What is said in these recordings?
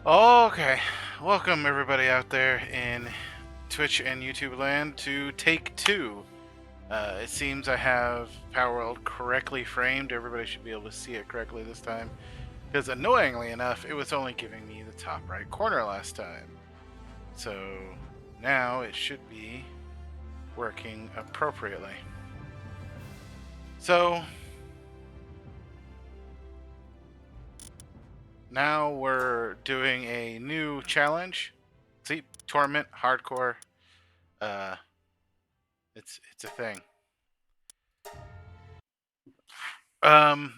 Okay, welcome everybody out there in Twitch and YouTube land to take two. It seems I have Power World correctly framed. Everybody should be able to see it correctly this time. Because annoyingly enough, it was only giving me the top right corner last time. So now it should be working appropriately. So now we're doing a new challenge. See, Torment Hardcore. Uh, it's a thing.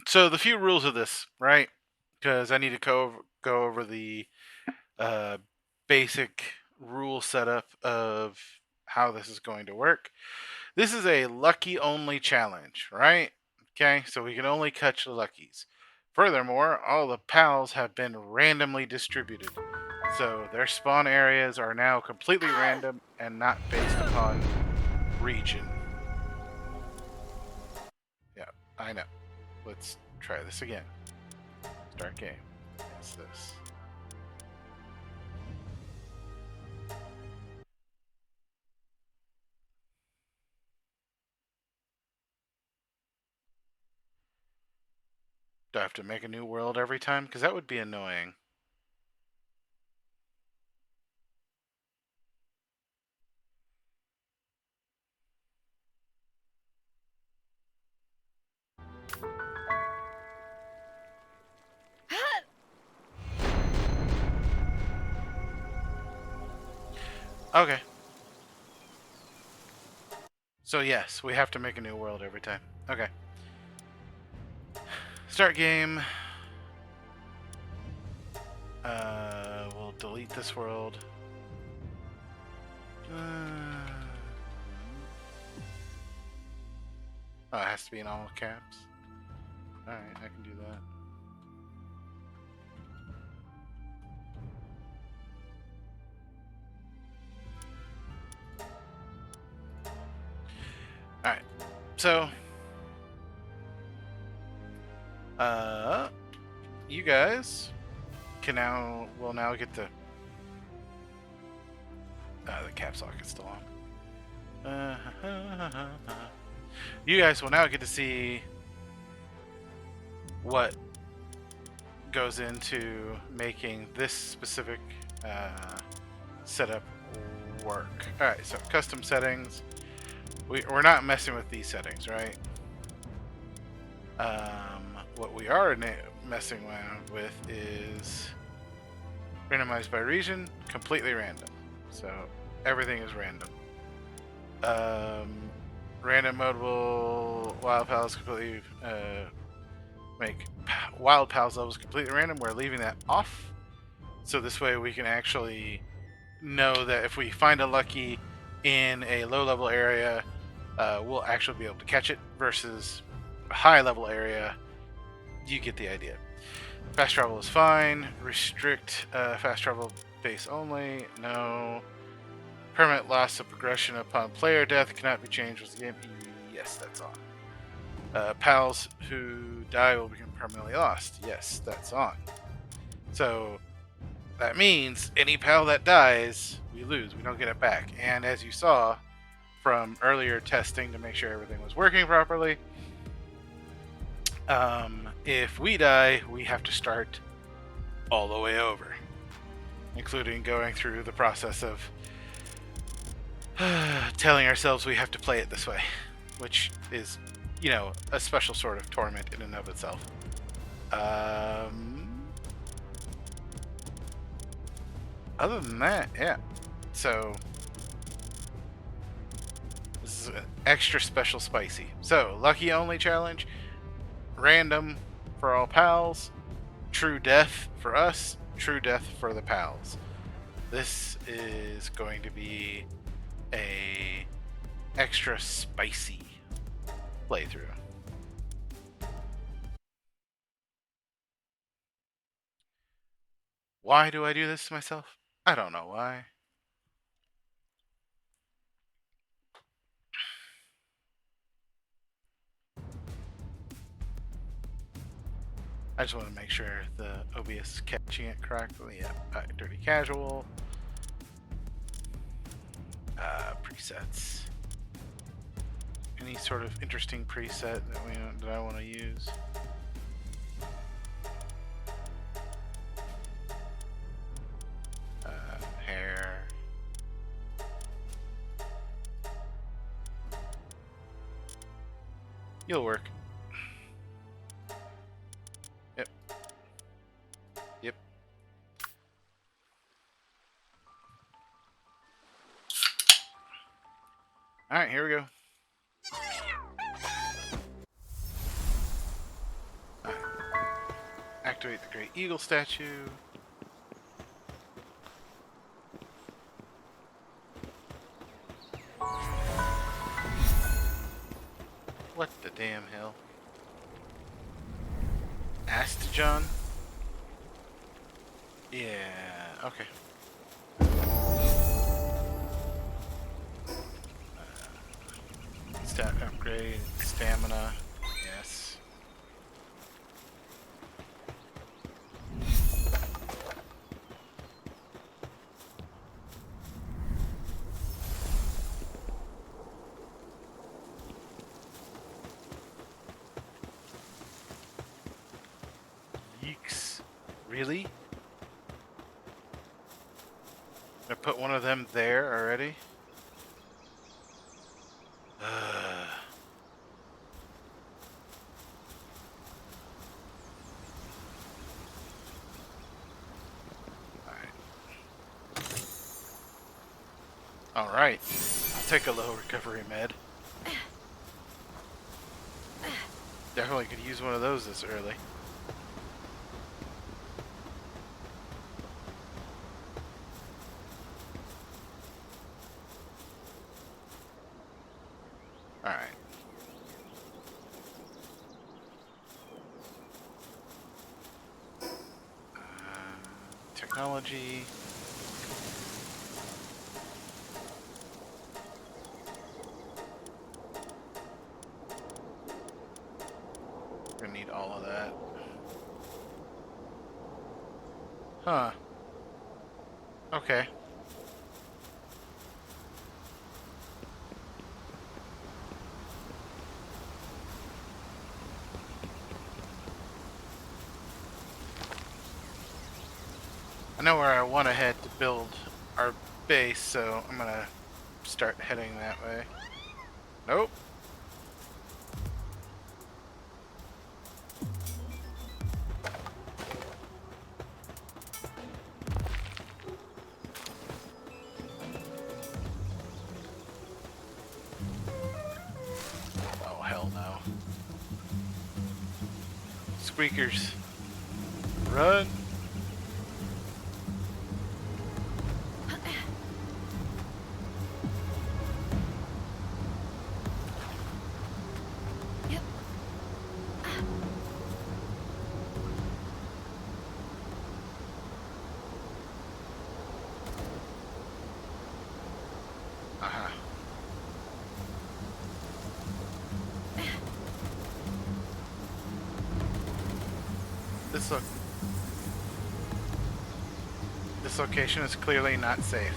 So the few rules of this, right? Because I need to go over the uh, basic rule setup of how this is going to work. This is a lucky only challenge, right? Okay, so we can only catch the luckies. Furthermore, all the pals have been randomly distributed. So their spawn areas are now completely random and not based upon region. Yeah, I know. Let's try this again. Start game. Yes, this. Do I have to make a new world every time? Because that would be annoying. Okay. So yes, we have to make a new world every time. Okay. Start game. We'll delete this world. Oh, it has to be in all caps. Alright, I can do that. Alright. So you guys will now get to the caps lock is still on. You guys will now get to see what goes into making this specific setup work. Alright, so custom settings. We're not messing with these settings, right? What we are messing around with is randomized by region, completely random. So everything is random. Random mode will wild pals completely make wild pals levels completely random. We're leaving that off, so this way we can actually know that if we find a lucky in a low level area, we'll actually be able to catch it versus a high level area. You get the idea. Fast travel is fine. Restrict fast travel base only. No. Permanent loss of progression upon player death cannot be changed with the game. Yes, that's on. Pals who die will become permanently lost. Yes, that's on. So that means any pal that dies, we lose. We don't get it back. And as you saw from earlier testing to make sure everything was working properly, if we die, we have to start all the way over, including going through the process of telling ourselves we have to play it this way, which is, a special sort of torment in and of itself. Other than that, yeah. So this is an extra special spicy. So lucky only challenge, random for all pals, true death for us, true death for the pals. This is going to be a extra spicy playthrough. Why do I do this to myself? I don't know why. I just want to make sure the OBS is catching it correctly. Yeah, dirty casual. Presets. Any sort of interesting preset that I want to use. Hair. You'll work. Yep. Yep. All right, here we go. All right. Activate the Great Eagle statue. What the damn hell? Astajon? Yeah, okay. Stat upgrade, stamina, yes. Yeeks. Really? I put one of them there already? Alright. I'll take a low recovery med. Definitely could use one of those this early. Alright. Technology. Gonna need all of that. Huh. Okay. I know where I want to head to build our base, so I'm gonna start heading that way. Nope. Oh, hell no. Squeakers. Run. This location is clearly not safe.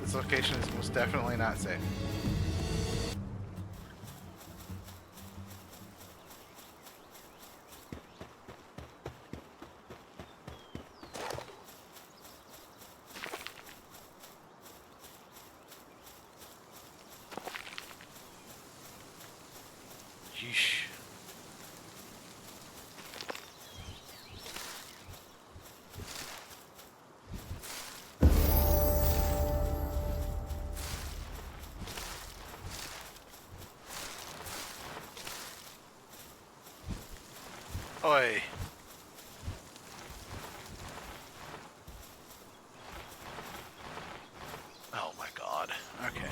This location is most definitely not safe. Yeesh. Oi. Oh my god. Okay.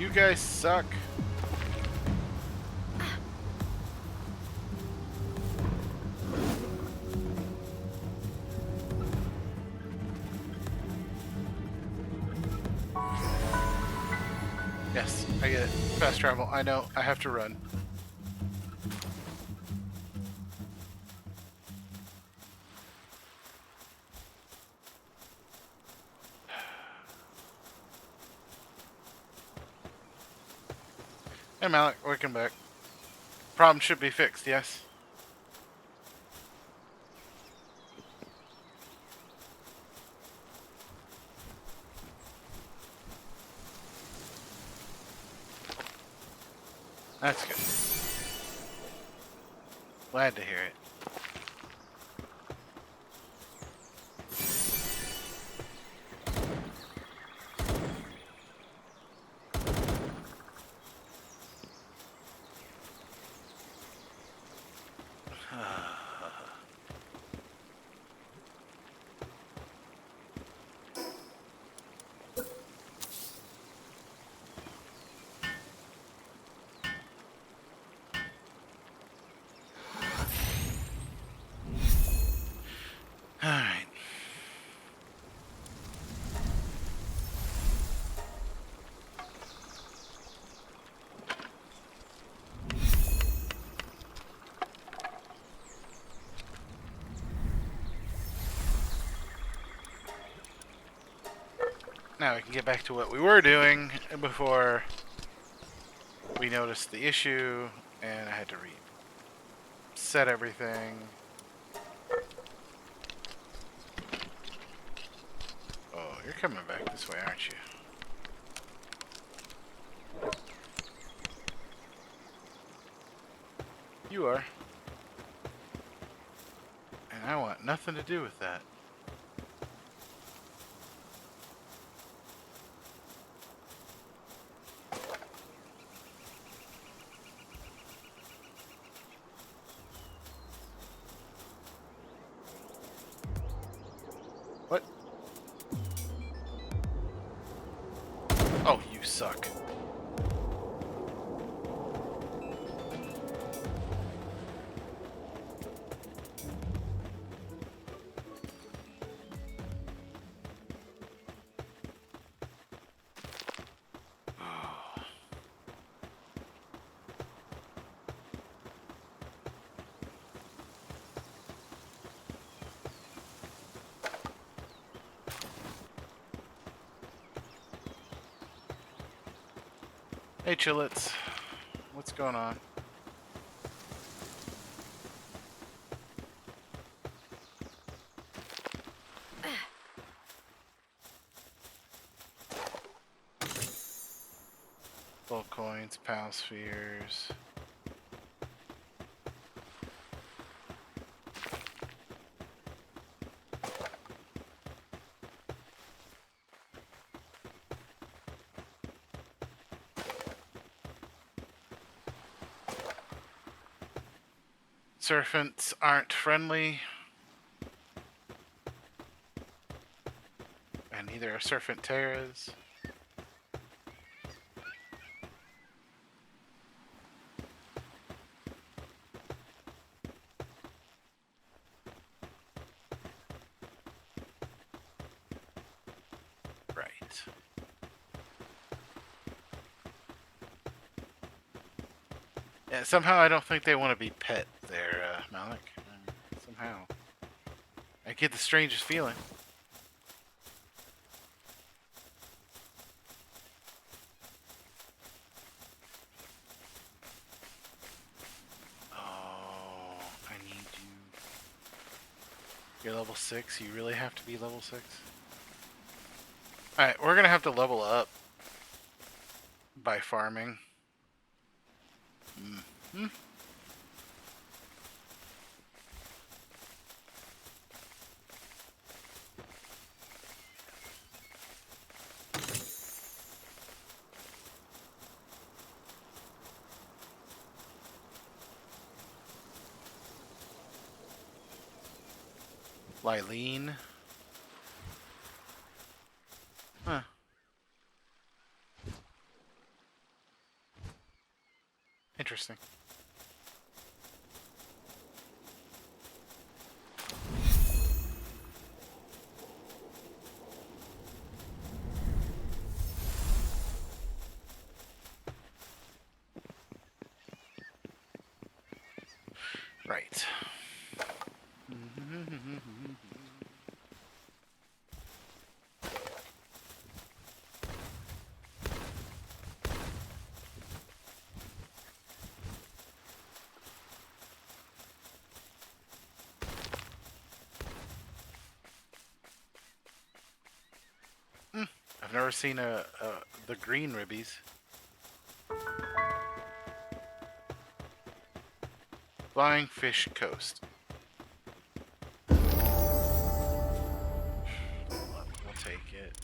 You guys suck. Yes, I get it. Fast travel. I know. I have to run. Hey Malik, welcome back. Problem should be fixed, yes? That's good. Glad to hear it. Alright. Now we can get back to what we were doing before we noticed the issue and I had to reset everything. Oh, you're coming back this way, aren't you? You are. And I want nothing to do with that. What? Oh, you suck. Hey, Chillets. What's going on? Full coins, pal spheres. Serpents aren't friendly. And neither are serpent terras. Right. Yeah, somehow I don't think they want to be pet there, Malik. Somehow. I get the strangest feeling. Oh, I need you. You're level 6? You really have to be level 6? Alright, we're gonna have to level up by farming. Mm-hmm. Lylene. Huh. interesting. Right. I've never seen the green ribbies. Flying Fish Coast. We'll take it.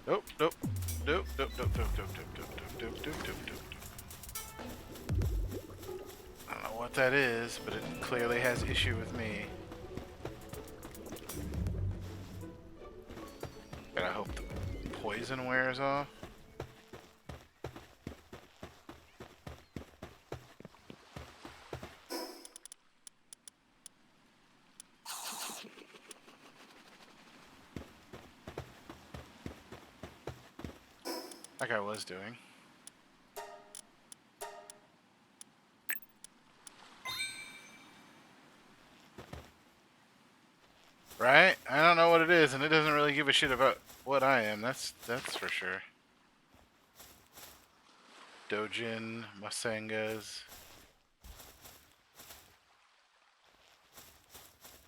Nope, nope, nope, nope, nope, nope, nope, nope, nope, nope, nope, nope, nope. I don't know what that is, but it clearly has issue with me. Gotta hope the poison wears off. Like I was doing. Right? I don't know what it is, and it doesn't really give a shit about what I am. That's for sure. Dojin, Masangas.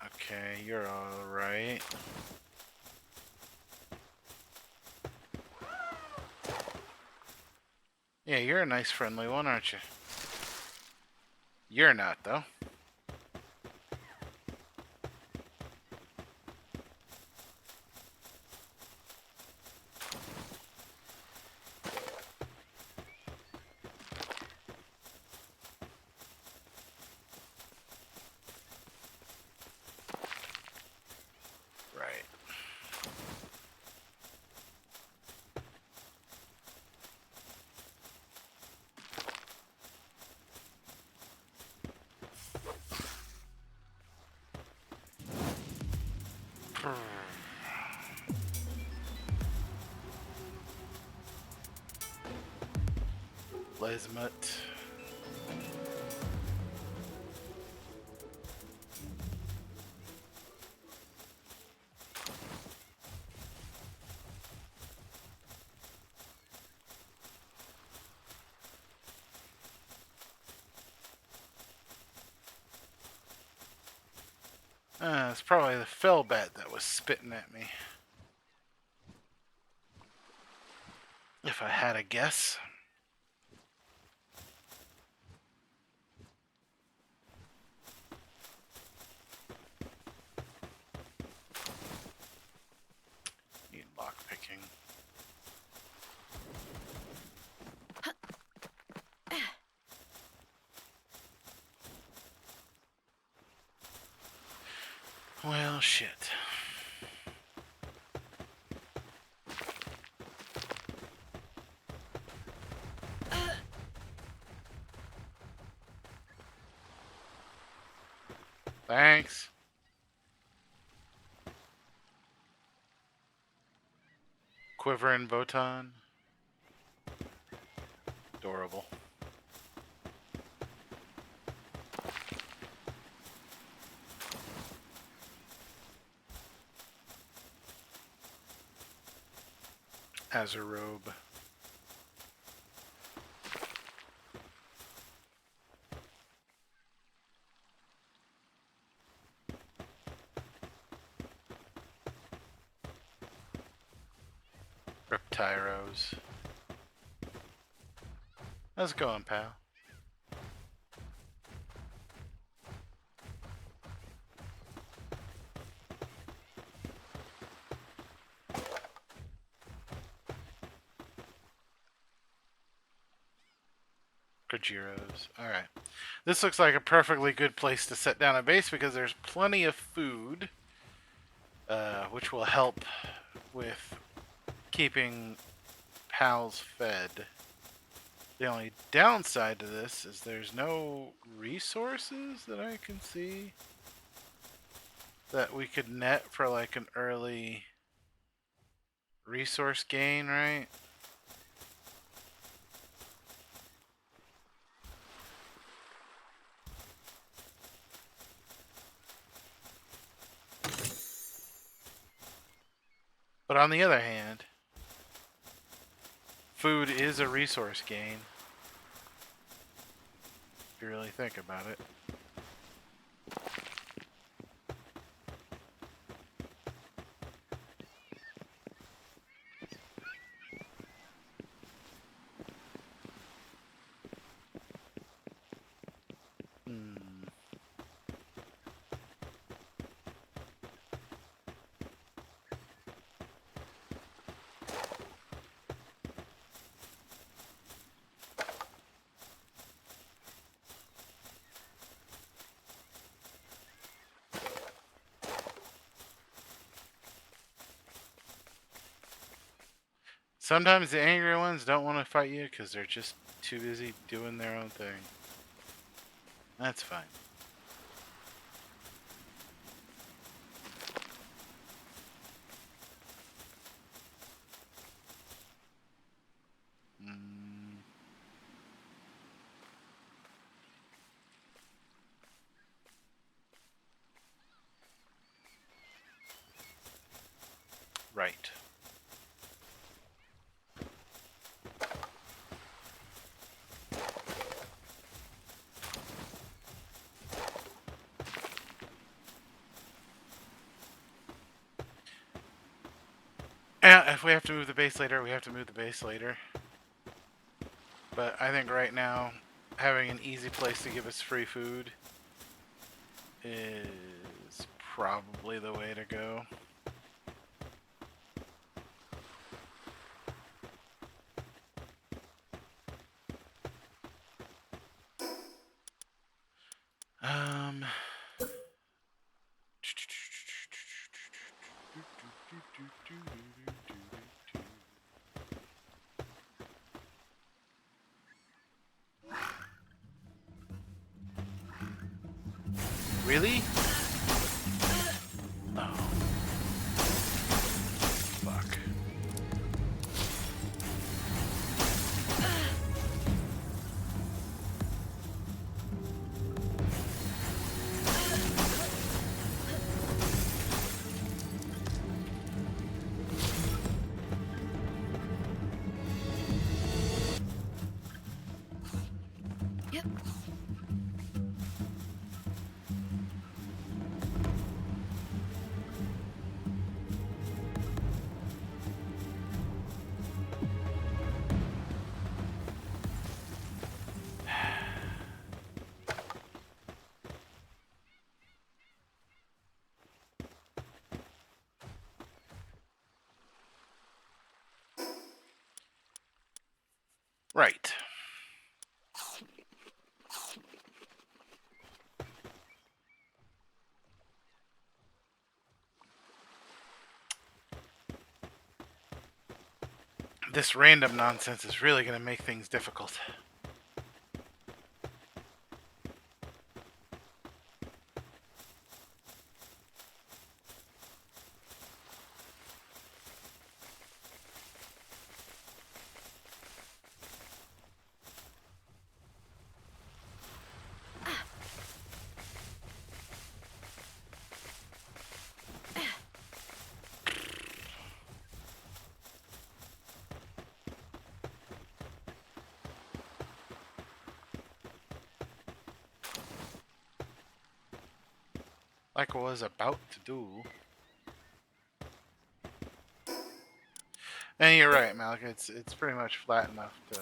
Okay, you're alright. Yeah, you're a nice friendly one, aren't you? You're not, though. Right. Lesmut. It's probably the Fellbat that was spitting at me. If I had a guess. Need lockpicking. Well, shit. Thanks. Quiver and Voton. Adorable. Azarobe. Reptyros. How's it going, pal? Grajiros. Alright. This looks like a perfectly good place to set down a base because there's plenty of food, which will help with keeping pals fed. The only downside to this is there's no resources that I can see that we could net for like an early resource gain, right? But on the other hand, food is a resource gain, if you really think about it. Sometimes the angry ones don't want to fight you because they're just too busy doing their own thing. That's fine. Right. Yeah, if we have to move the base later, we have to move the base later. But I think right now, having an easy place to give us free food is probably the way to go. Really? Oh. Fuck. Yep. Right. This random nonsense is really going to make things difficult. Like I was about to do. And you're right, Malik. It's pretty much flat enough to.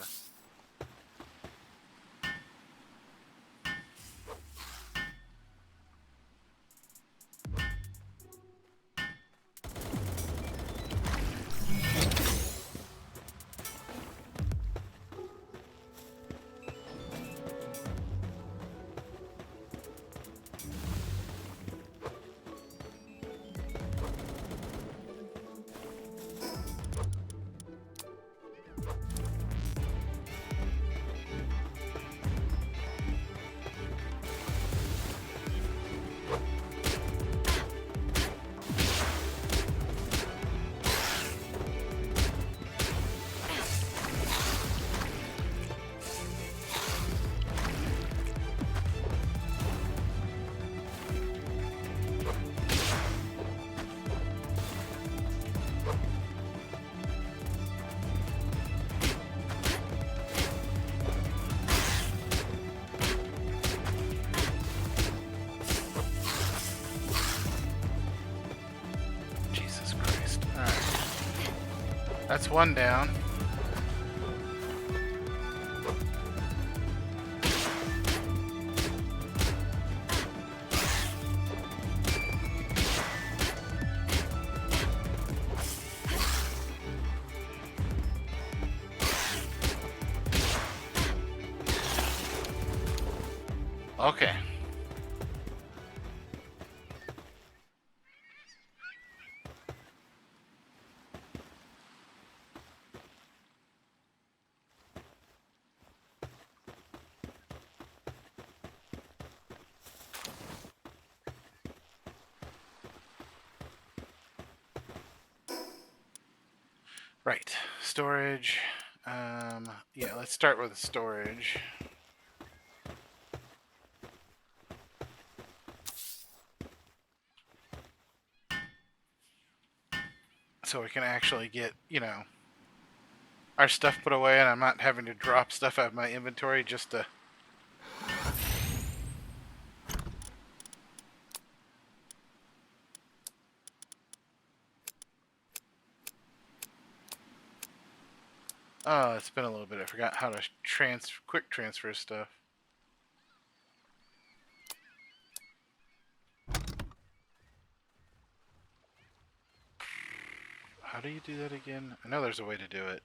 That's one down. Okay. Right. Storage. Yeah, let's start with storage. So we can actually get, our stuff put away and I'm not having to drop stuff out of my inventory just to... Oh, it's been a little bit. I forgot how to quick transfer stuff. How do you do that again? I know there's a way to do it.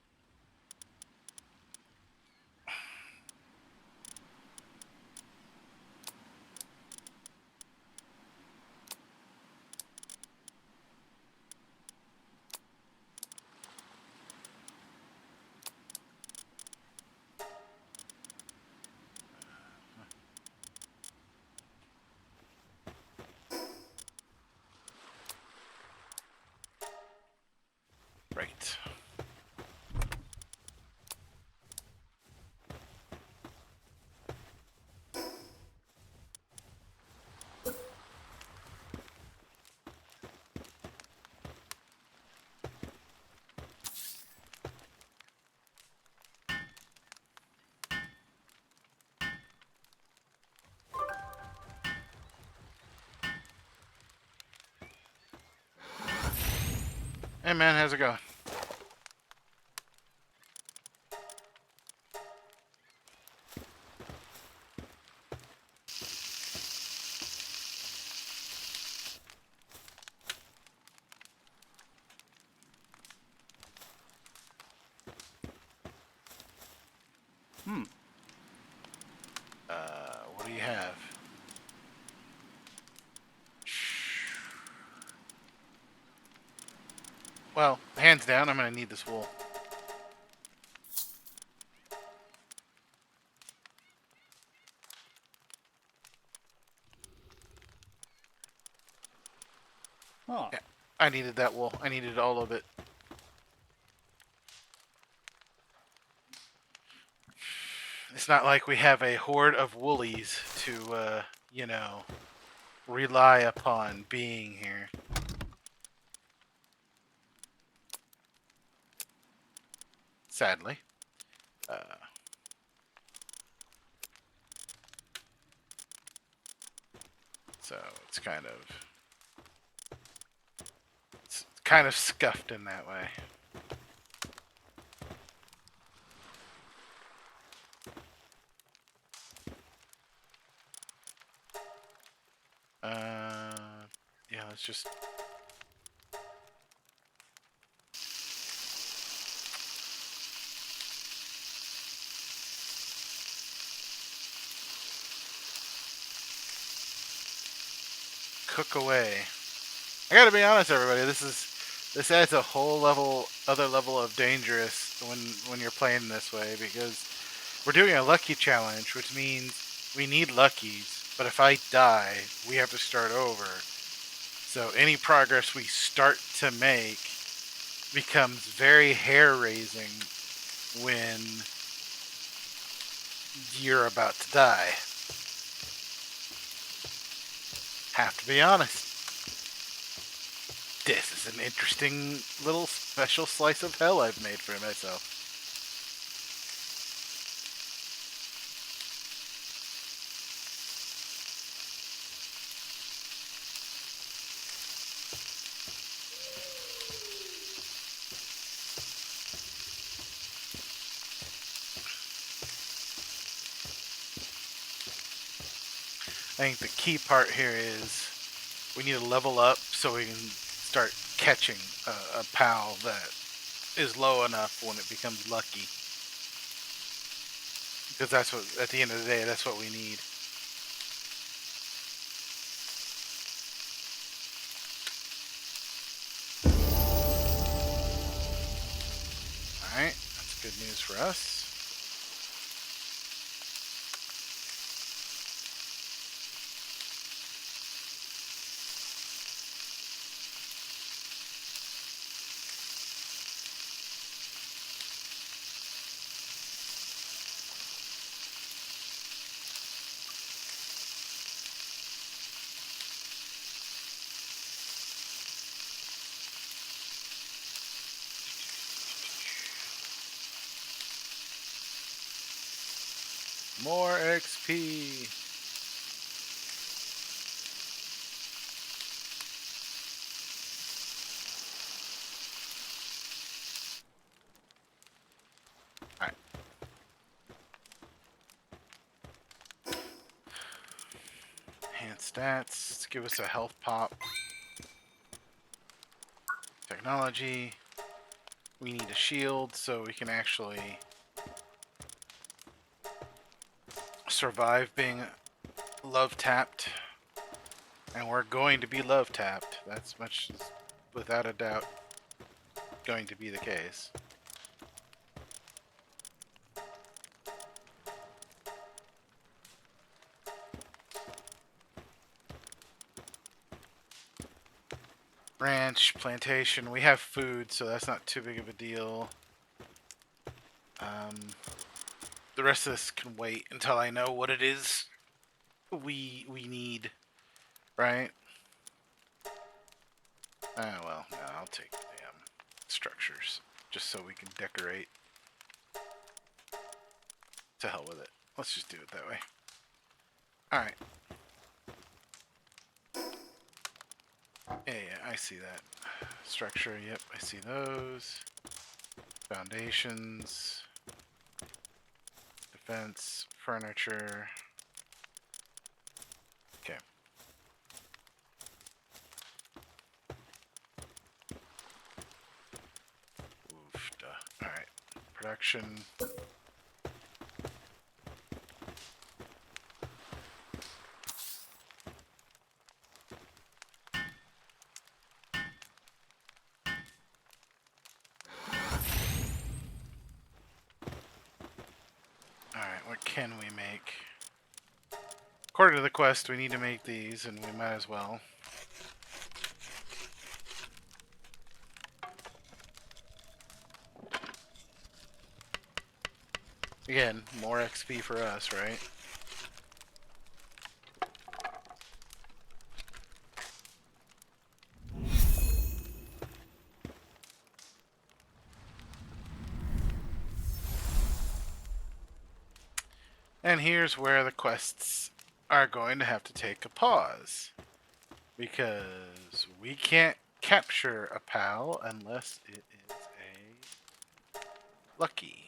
Right. Hey man, how's it going? What do you have? Well, hands down, I'm gonna need this wool. Huh. Yeah, I needed that wool. I needed all of it. It's not like we have a horde of woolies to, rely upon being here. Sadly. So it's kind of scuffed in that way. Yeah, let's just... cook away. I gotta be honest, everybody. This adds a whole other level of dangerous when you're playing this way, because we're doing a lucky challenge, which means we need luckies. But if I die, we have to start over. So any progress we start to make becomes very hair-raising when you're about to die. Have to be honest. This is an interesting little special slice of hell I've made for myself. I think the key part here is we need to level up so we can start catching a pal that is low enough when it becomes lucky. Because that's what, at the end of the day, that's what we need. Alright, that's good news for us. More XP. Alright. Enhanced stats. Give us a health pop. Technology. We need a shield so we can actually survive being love tapped. And we're going to be love tapped. That's much without a doubt going to be the case. Ranch, plantation, we have food, so that's not too big of a deal. The rest of this can wait until I know what it is we need, right? Well, no, I'll take the structures, just so we can decorate. To hell with it. Let's just do it that way. Alright. Yeah, I see that. Structure, yep, I see those. Foundations. Defense, furniture. Okay. Oof, duh. Alright. Production. Alright, what can we make? According to the quest, we need to make these, and we might as well. Again, more XP for us, right? And here's where the quests are going to have to take a pause. Because we can't capture a pal unless it is a lucky.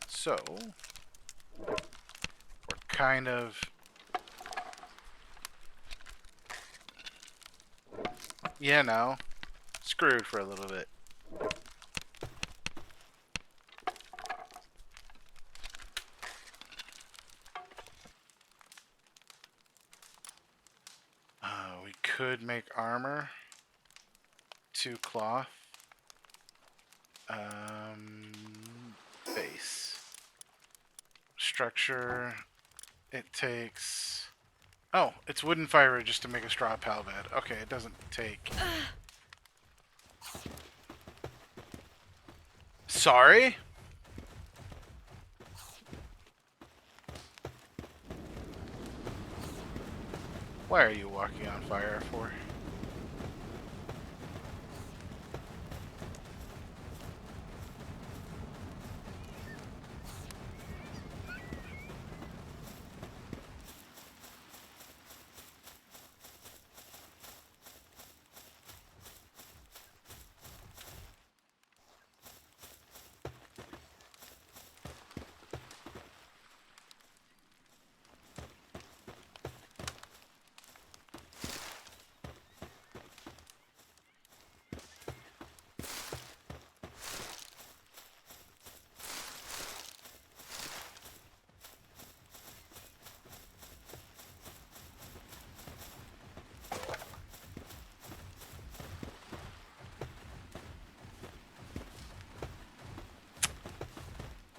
So, we're kind of... Yeah, no. Screwed for a little bit. We could make armor. 2 cloth. Base. Structure. It takes... Oh, it's wooden fiber just to make a straw pal bed. Okay, it doesn't take... Sorry? Why are you walking on fire for?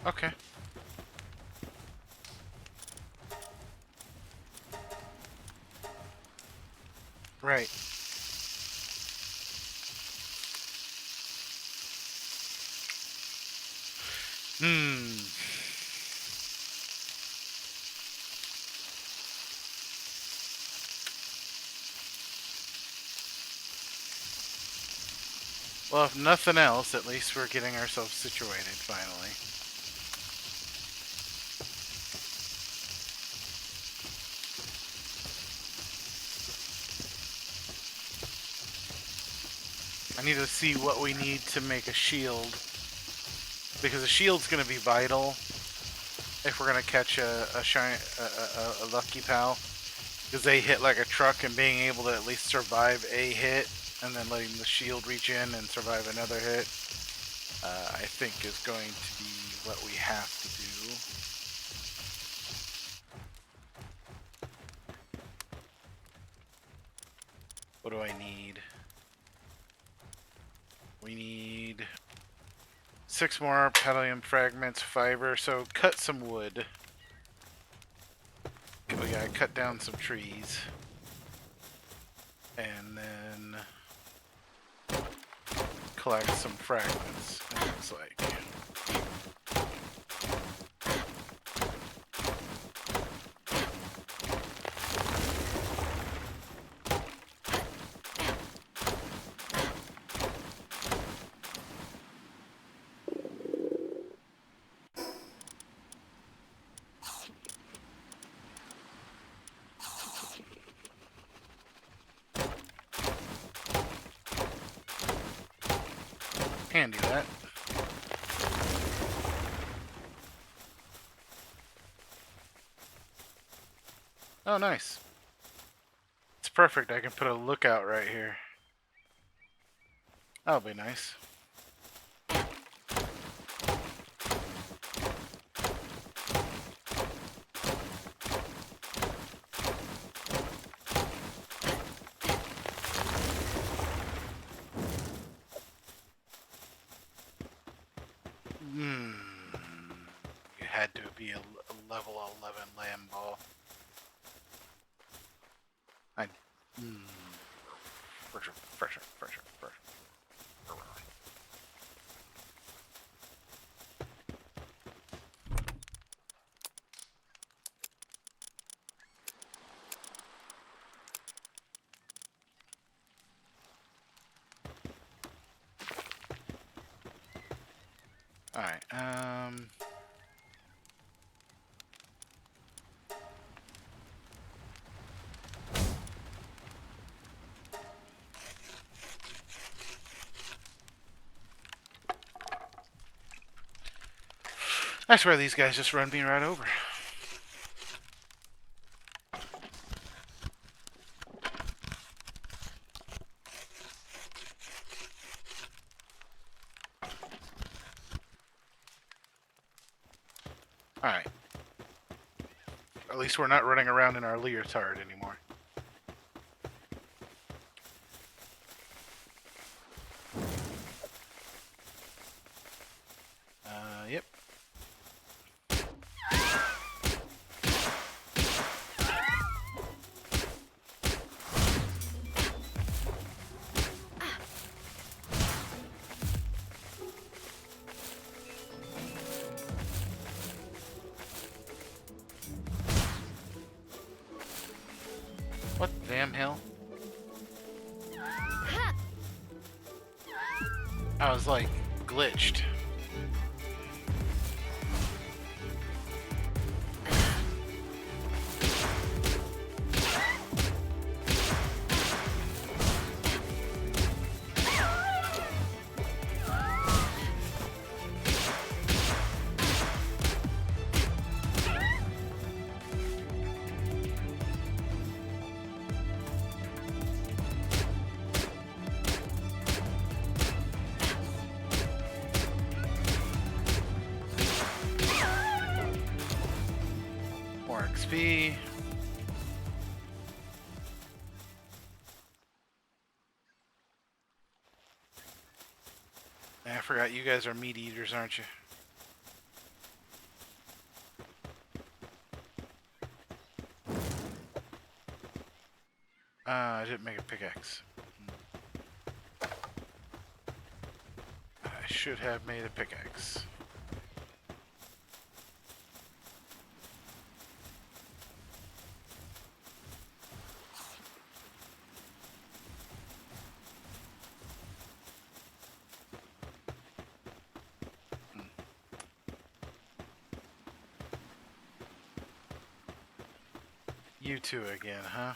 Okay. Right. Hmm. Well, if nothing else, at least we're getting ourselves situated finally. I need to see what we need to make a shield, because a shield's going to be vital if we're going to catch a lucky pal, because they hit like a truck, and being able to at least survive a hit and then letting the shield reach in and survive another hit, I think is going to be what we have to do. What do I need? We need 6 more pallium fragments, fiber, so cut some wood. We gotta cut down some trees. And then collect some fragments, it looks like. Handy that. Oh, nice. It's perfect. I can put a lookout right here. That'll be nice. It had to be a level 11 lamb ball. Fresher. Alright, I swear these guys just run me right over. Alright. At least we're not running around in our leotard anymore. Yep. What the damn hell? I was like glitched. More XP. I forgot you guys are meat eaters, aren't you? didn't make a pickaxe. I should have made a pickaxe. You two again, huh?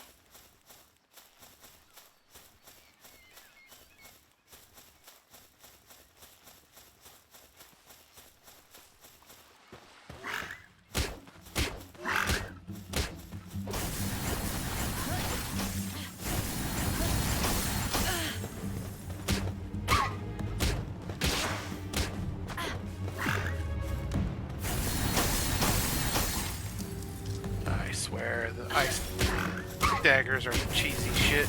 I swear, the ice daggers are cheesy shit.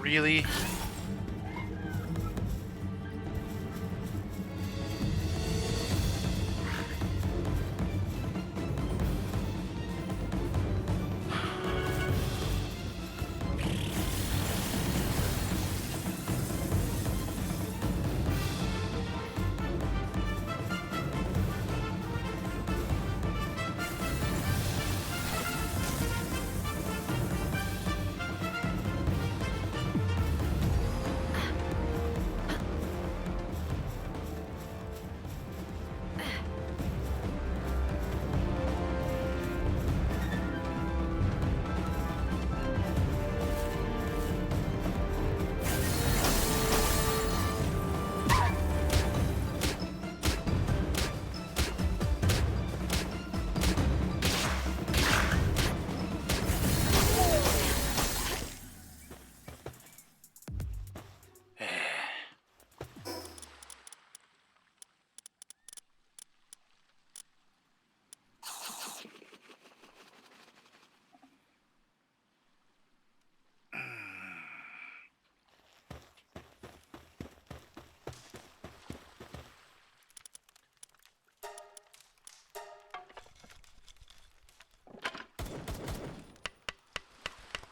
Really?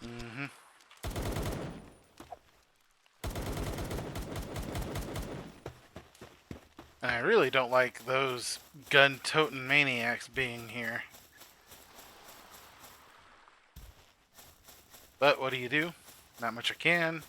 Mm-hmm. And I really don't like those gun-toting maniacs being here. But what do? Not much I can.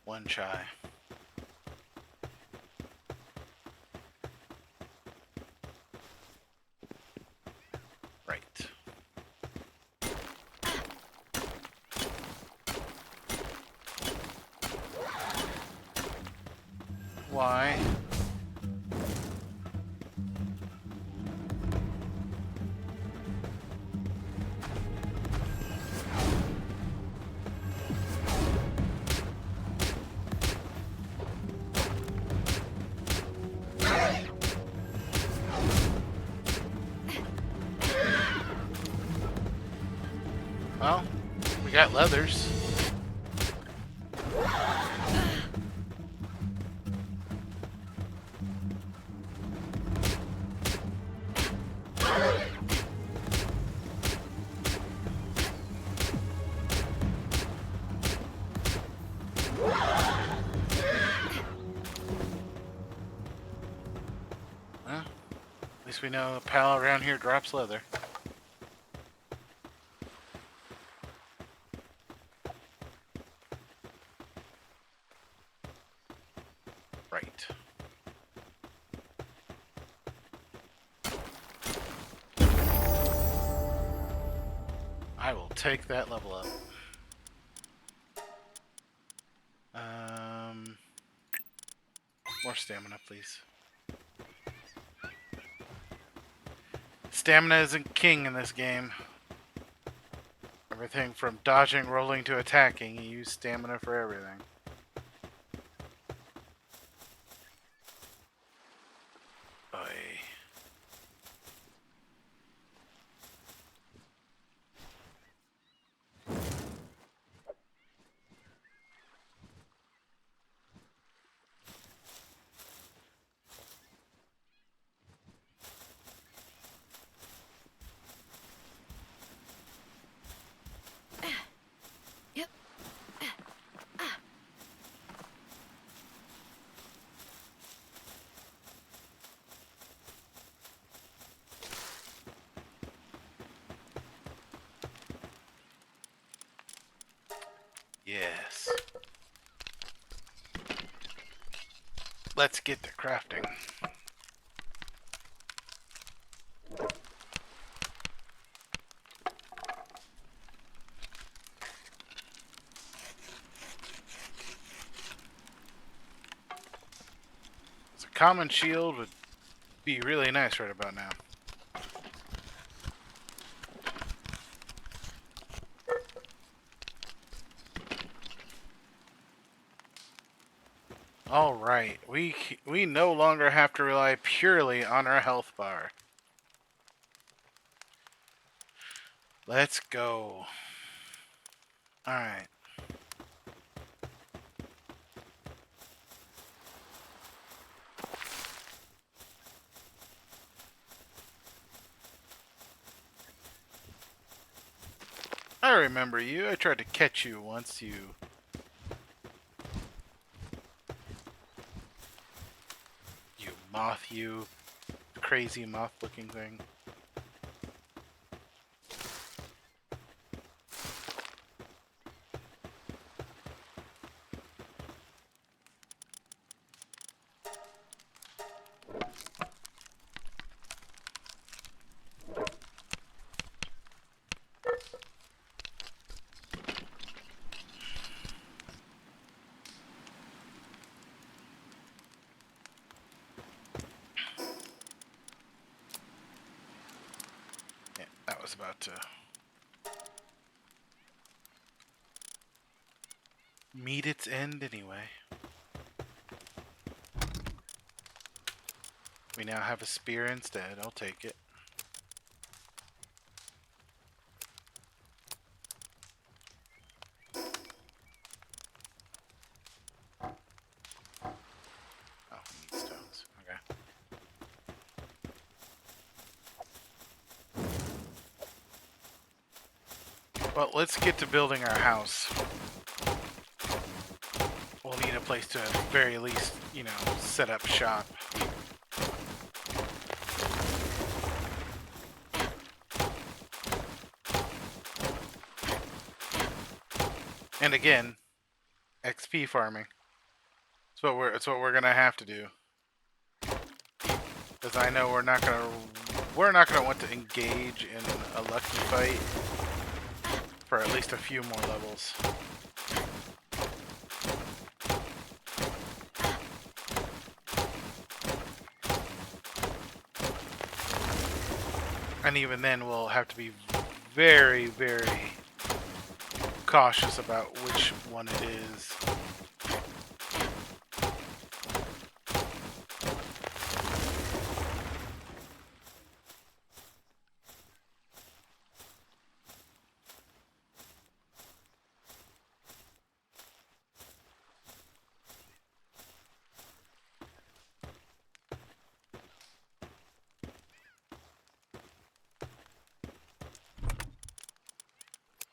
One chai. Right. Why? Well, we got leathers. Well, at least we know a pal around here drops leather. take that level up. More stamina, please. Stamina isn't king in this game. Everything from dodging, rolling to attacking, you use stamina for everything. Oy. Yes. Let's get to crafting. So a common shield would be really nice right about now. All right, we no longer have to rely purely on our health bar. Let's go. All right. I remember you. I tried to catch you once. You moth, you crazy moth-looking thing. Yeah, that was about to meet its end anyway. We now have a spear instead. I'll take it. Oh, we need stones. Okay. Well, let's get to building our house. We'll need a place to, at the very least, you know, set up shop. And again, XP farming. It's what we're gonna have to do. Because I know we're not gonna want to engage in a lucky fight for at least a few more levels. And even then, we'll have to be very, very cautious about which one it is.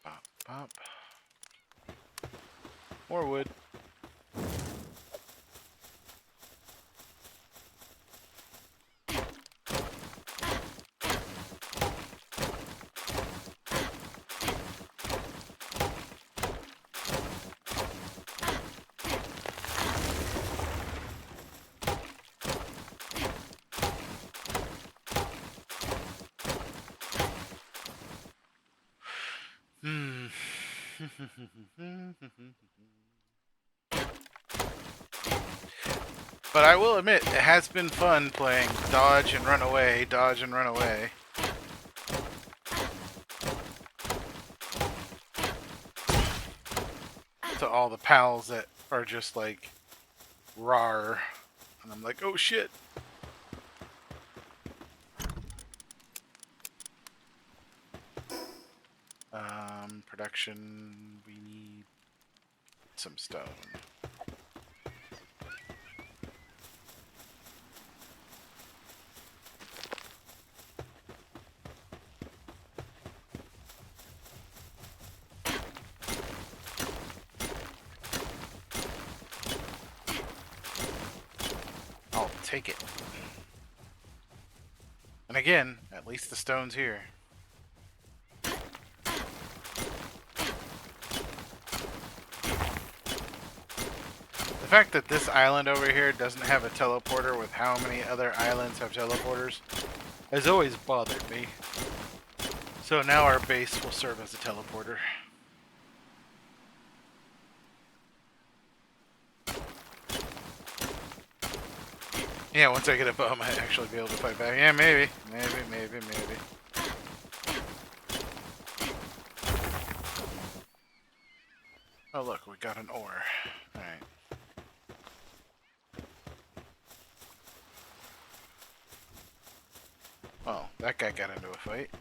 Pop, pop. More wood. But I will admit, it has been fun playing dodge and run away, dodge and run away. To all the pals that are just like, rawr. And I'm like, oh shit. Production, we need some stone. I'll take it. And again, at least the stone's here. The fact that this island over here doesn't have a teleporter with how many other islands have teleporters has always bothered me. So now our base will serve as a teleporter. Yeah, once I get a bow, I might actually be able to fight back. Yeah, maybe. Maybe. Oh look, we got an ore. Alright. Oh, that guy got into a fight.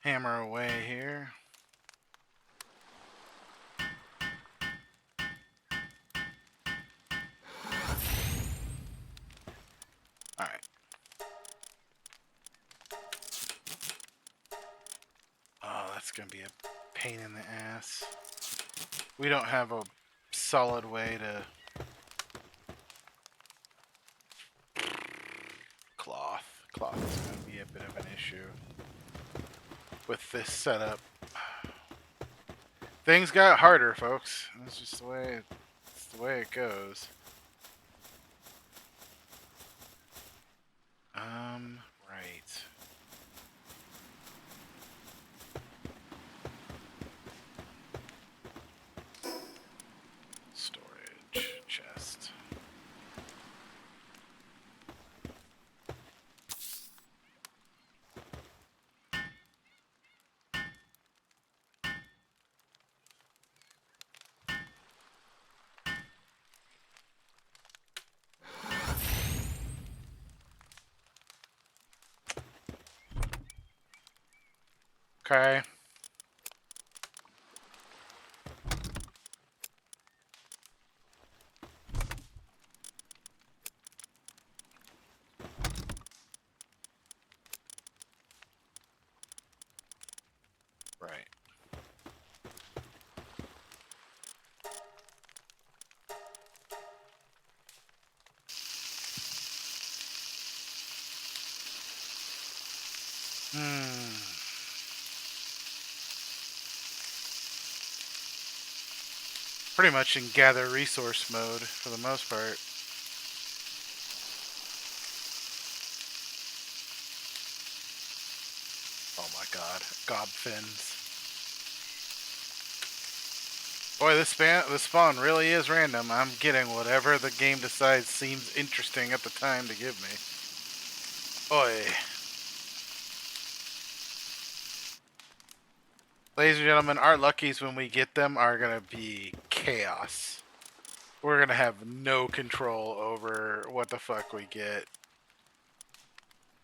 Hammer away here. Alright. Oh, that's gonna be a pain in the ass. We don't have a solid way to... Cloth. Cloth is gonna be a bit of an issue with this setup. Things got harder, folks. That's just the way it goes. Right. Storage chest. Okay. Right. Pretty much in gather resource mode for the most part. Oh my god. Gob fins. Boy, this spawn really is random. I'm getting whatever the game decides seems interesting at the time to give me. Oi. Ladies and gentlemen, our luckies when we get them are going to be chaos. We're going to have no control over what the fuck we get.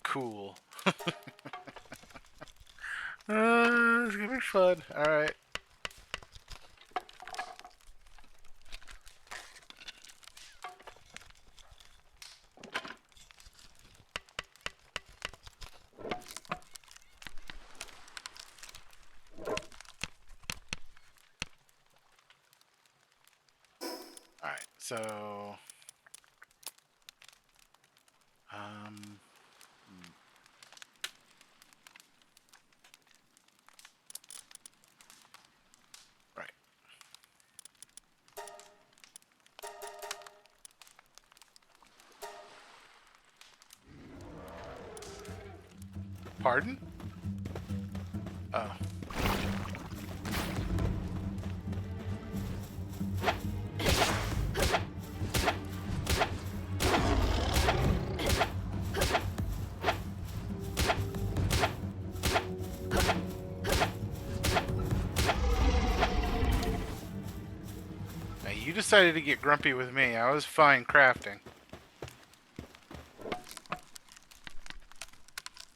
Cool. It's going to be fun. Alright. So, um, right. Pardon? Oh. Now you decided to get grumpy with me. I was fine crafting.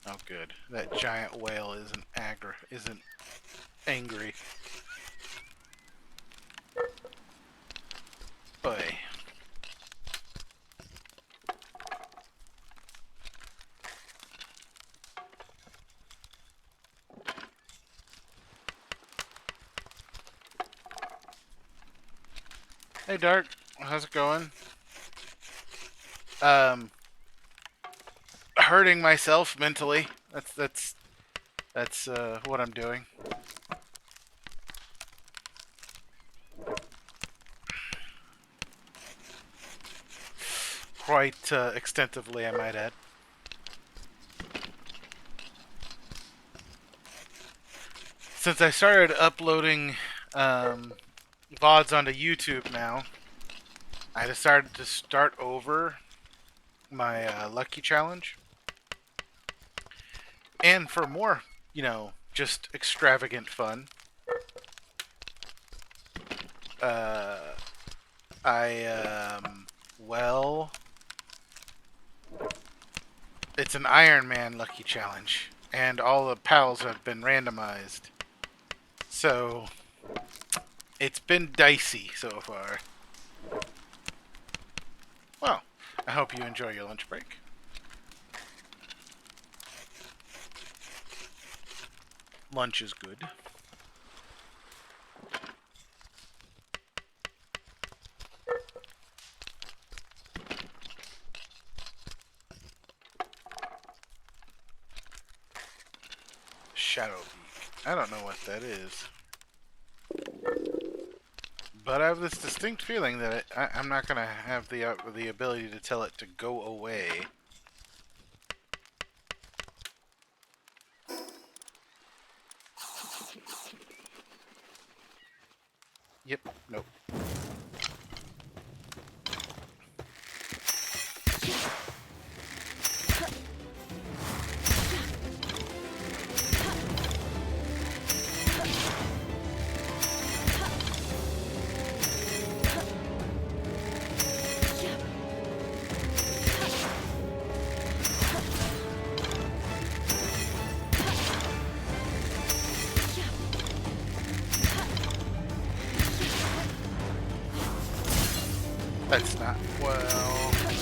Oh, good. That giant whale isn't angry. Boy. Hey, Dark. How's it going? Hurting myself mentally. That's what I'm doing. Quite extensively, I might add. Since I started uploading VODs onto YouTube now, I decided to start over my Lucky Challenge. And for more, just extravagant fun, well, it's an Iron Man Lucky Challenge, and all the pals have been randomized. So, it's been dicey so far. Well, I hope you enjoy your lunch break. Lunch is good. Shadow Peak. I don't know what that is. But I have this distinct feeling that I'm not going to have the ability to tell it to go away. Yep, nope. That's not, well, okay.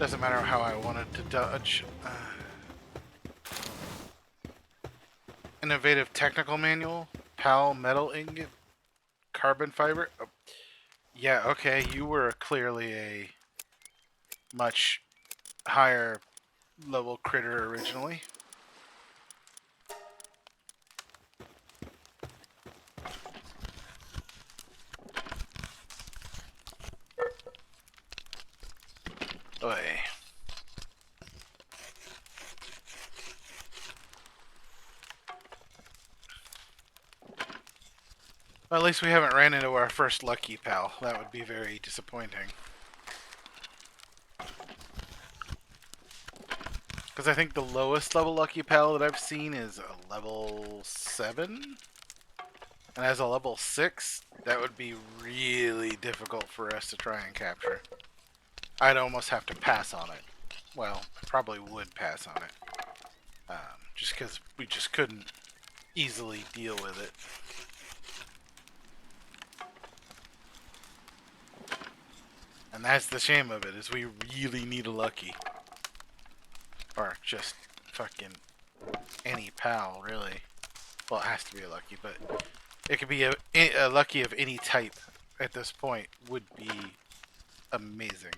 Doesn't matter how I wanted to dodge. Innovative Technical Manual, PAL Metal Ingot, Carbon Fiber. Oh, yeah, okay, you were clearly a much higher level critter originally. Oy. Well, at least we haven't ran into our first lucky pal. That would be very disappointing. Because I think the lowest level lucky pal that I've seen is a level 7. And as a level 6, that would be really difficult for us to try and capture. I'd almost have to pass on it. Well, I probably would pass on it. Just because we just couldn't easily deal with it. And that's the shame of it, is we really need a lucky. Or just fucking any pal, really. Well, it has to be a lucky, but it could be a lucky of any type. at this point would be amazing.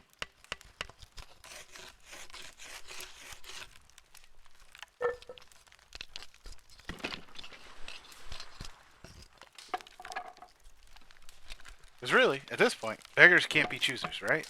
Because really, at this point, beggars can't be choosers, right?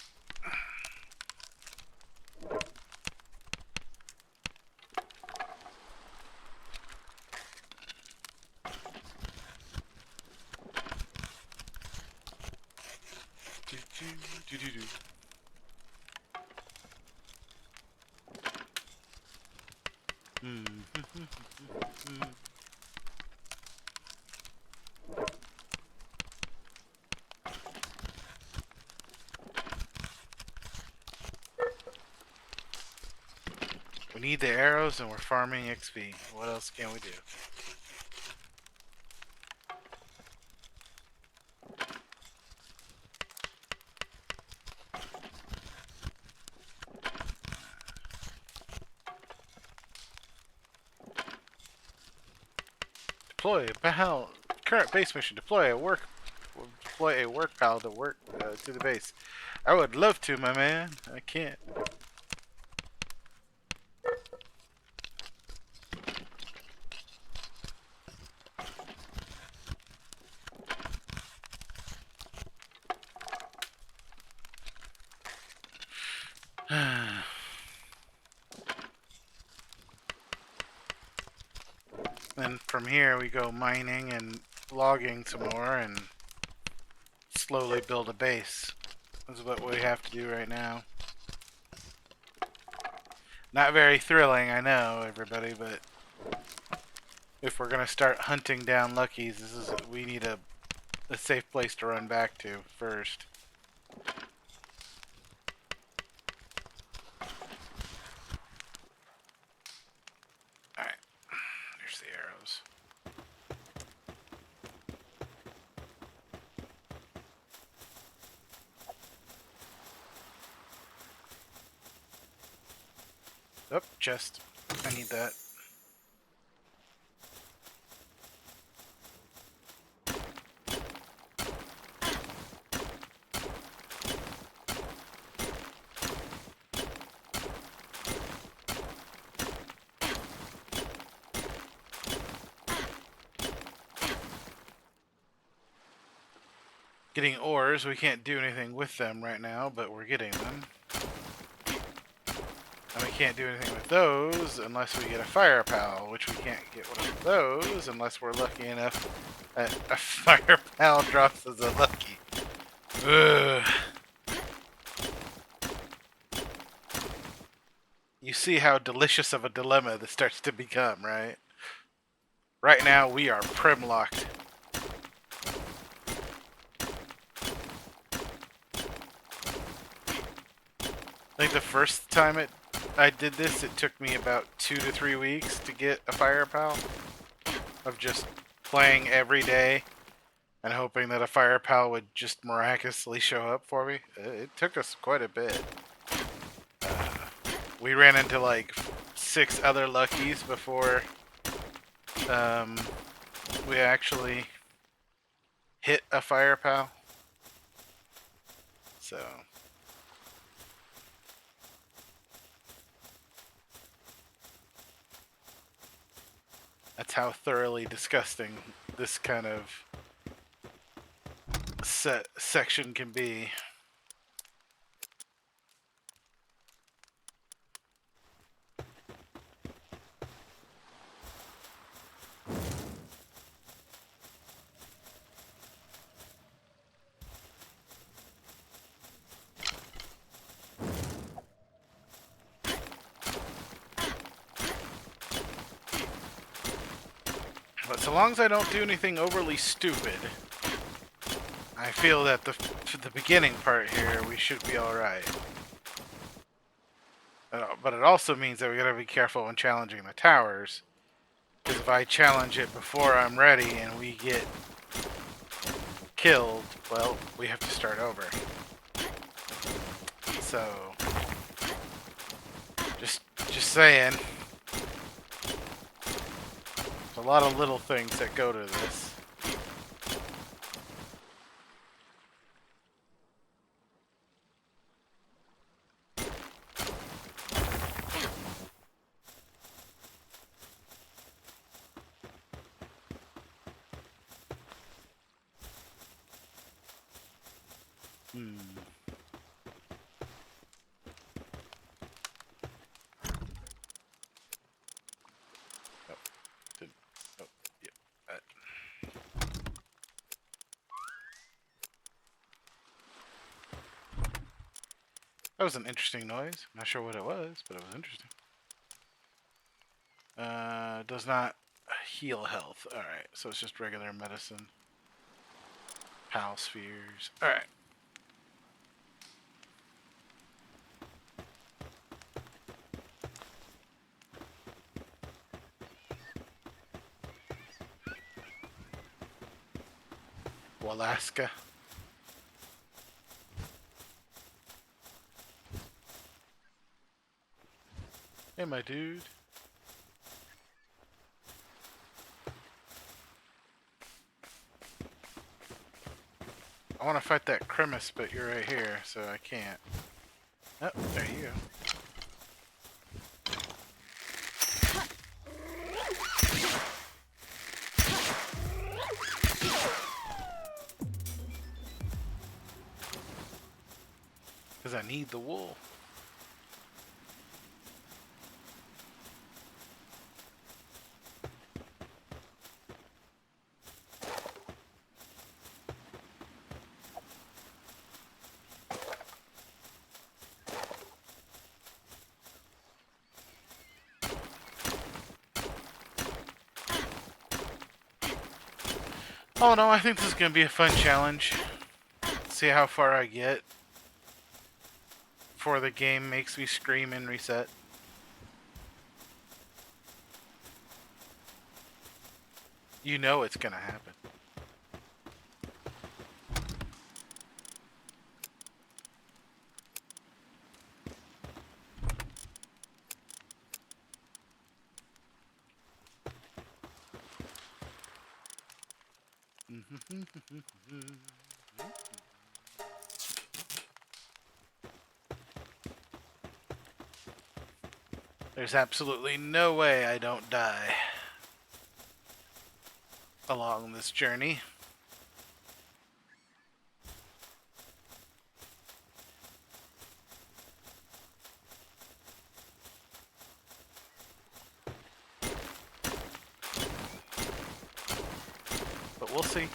We need the arrows and we're farming XP. What else can we do? Deploy a pal. Current base mission. Deploy a work pal to work to the base. I would love to, my man. I can't. Then from here we go mining and logging some more and slowly build a base. This is what we have to do right now. Not very thrilling, I know, everybody, but if we're gonna start hunting down Luckies, we need a safe place to run back to first. Alright, there's the arrows. Oh, chest. I need that. Getting ores, we can't do anything with them right now, but we're getting them. And we can't do anything with those unless we get a fire pal, which we can't get one of those unless we're lucky enough that a fire pal drops as a lucky. Ugh. You see how delicious of a dilemma this starts to become, right? Right now we are prim-locked. I think the first time I did this, it took me about 2 to 3 weeks to get a fire pal. Of just playing every day and hoping that a fire pal would just miraculously show up for me. It took us quite a bit. We ran into like 6 other Luckies before we actually hit a fire pal. So... that's how thoroughly disgusting this kind of section can be. But so long as I don't do anything overly stupid, I feel that for the beginning part here, we should be alright. But it also means that we gotta be careful when challenging the towers. Because if I challenge it before I'm ready and we get killed, well, we have to start over. So, just saying. There's a lot of little things that go to this. Hmm. Oh, didn't. Oh, yeah. That was an interesting noise. Not sure what it was, but it was interesting. Does not heal health. Alright, so it's just regular medicine. Pal spheres. Alright. Alaska. Hey, my dude. I want to fight that Cremis, but you're right here, so I can't. Oh, there you go. Because I need the wool. Oh no, I think this is going to be a fun challenge. See how far I get before the game makes me scream and reset. You know it's going to happen. There's absolutely no way I don't die along this journey. But we'll see.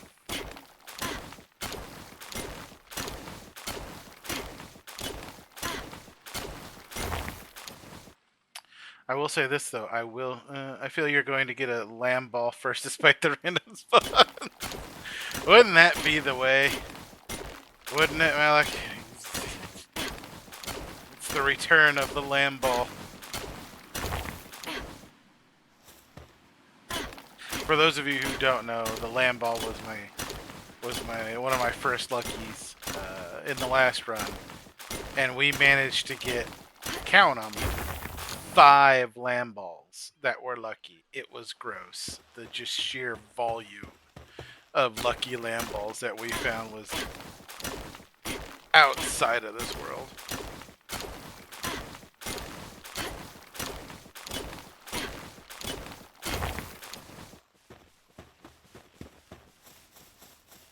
I will say this though, I feel you're going to get a lamb ball first despite the random spawn. Wouldn't that be the way? Wouldn't it, Malik? It's the return of the lamb ball. For those of you who don't know, the lamb ball was one of my first luckies in the last run, and we managed to get, count them, 5 lamb balls that were lucky. It was gross. The just sheer volume of lucky lamb balls that we found was outside of this world.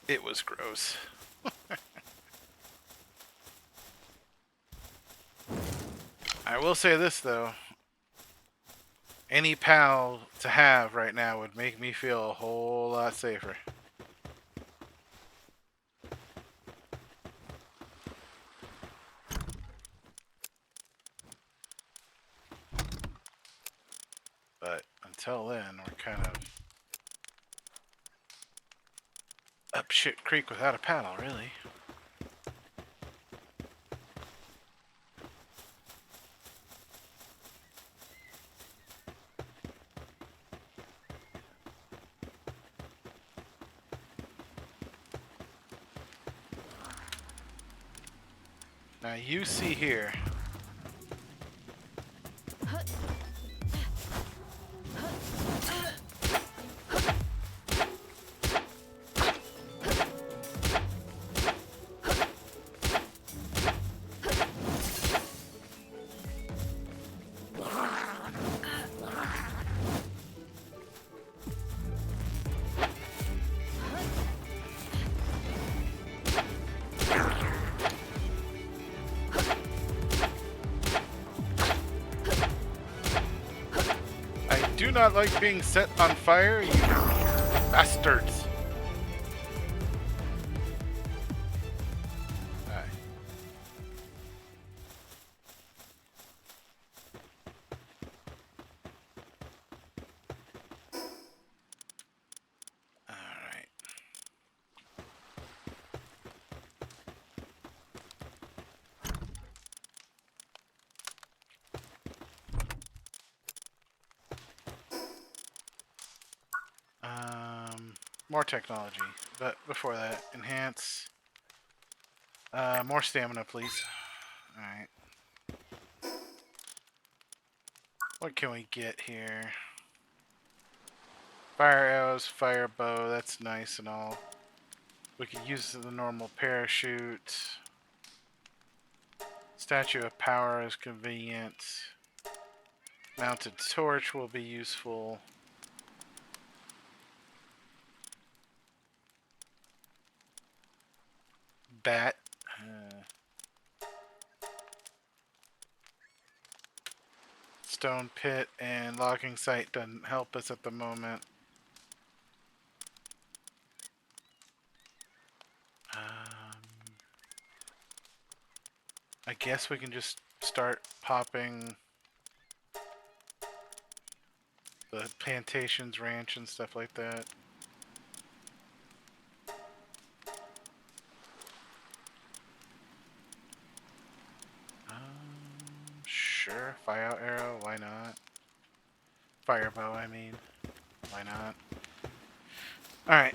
It was gross. I will say this though. Any pal to have right now would make me feel a whole lot safer. But until then, we're kind of up shit creek without a paddle, really. Now you see here. you not like being set on fire, you bastards? Alright. Alright. More technology, but before that, enhance. More stamina, please. Alright. What can we get here? Fire arrows, fire bow, that's nice and all. We could use the normal parachute. Statue of Power is convenient. Mounted torch will be useful. Bat. Stone pit and logging site doesn't help us at the moment. I guess we can just start popping the plantations, ranch, and stuff like that. Sure, fire out arrow, why not? Fire bow, I mean, why not? Alright.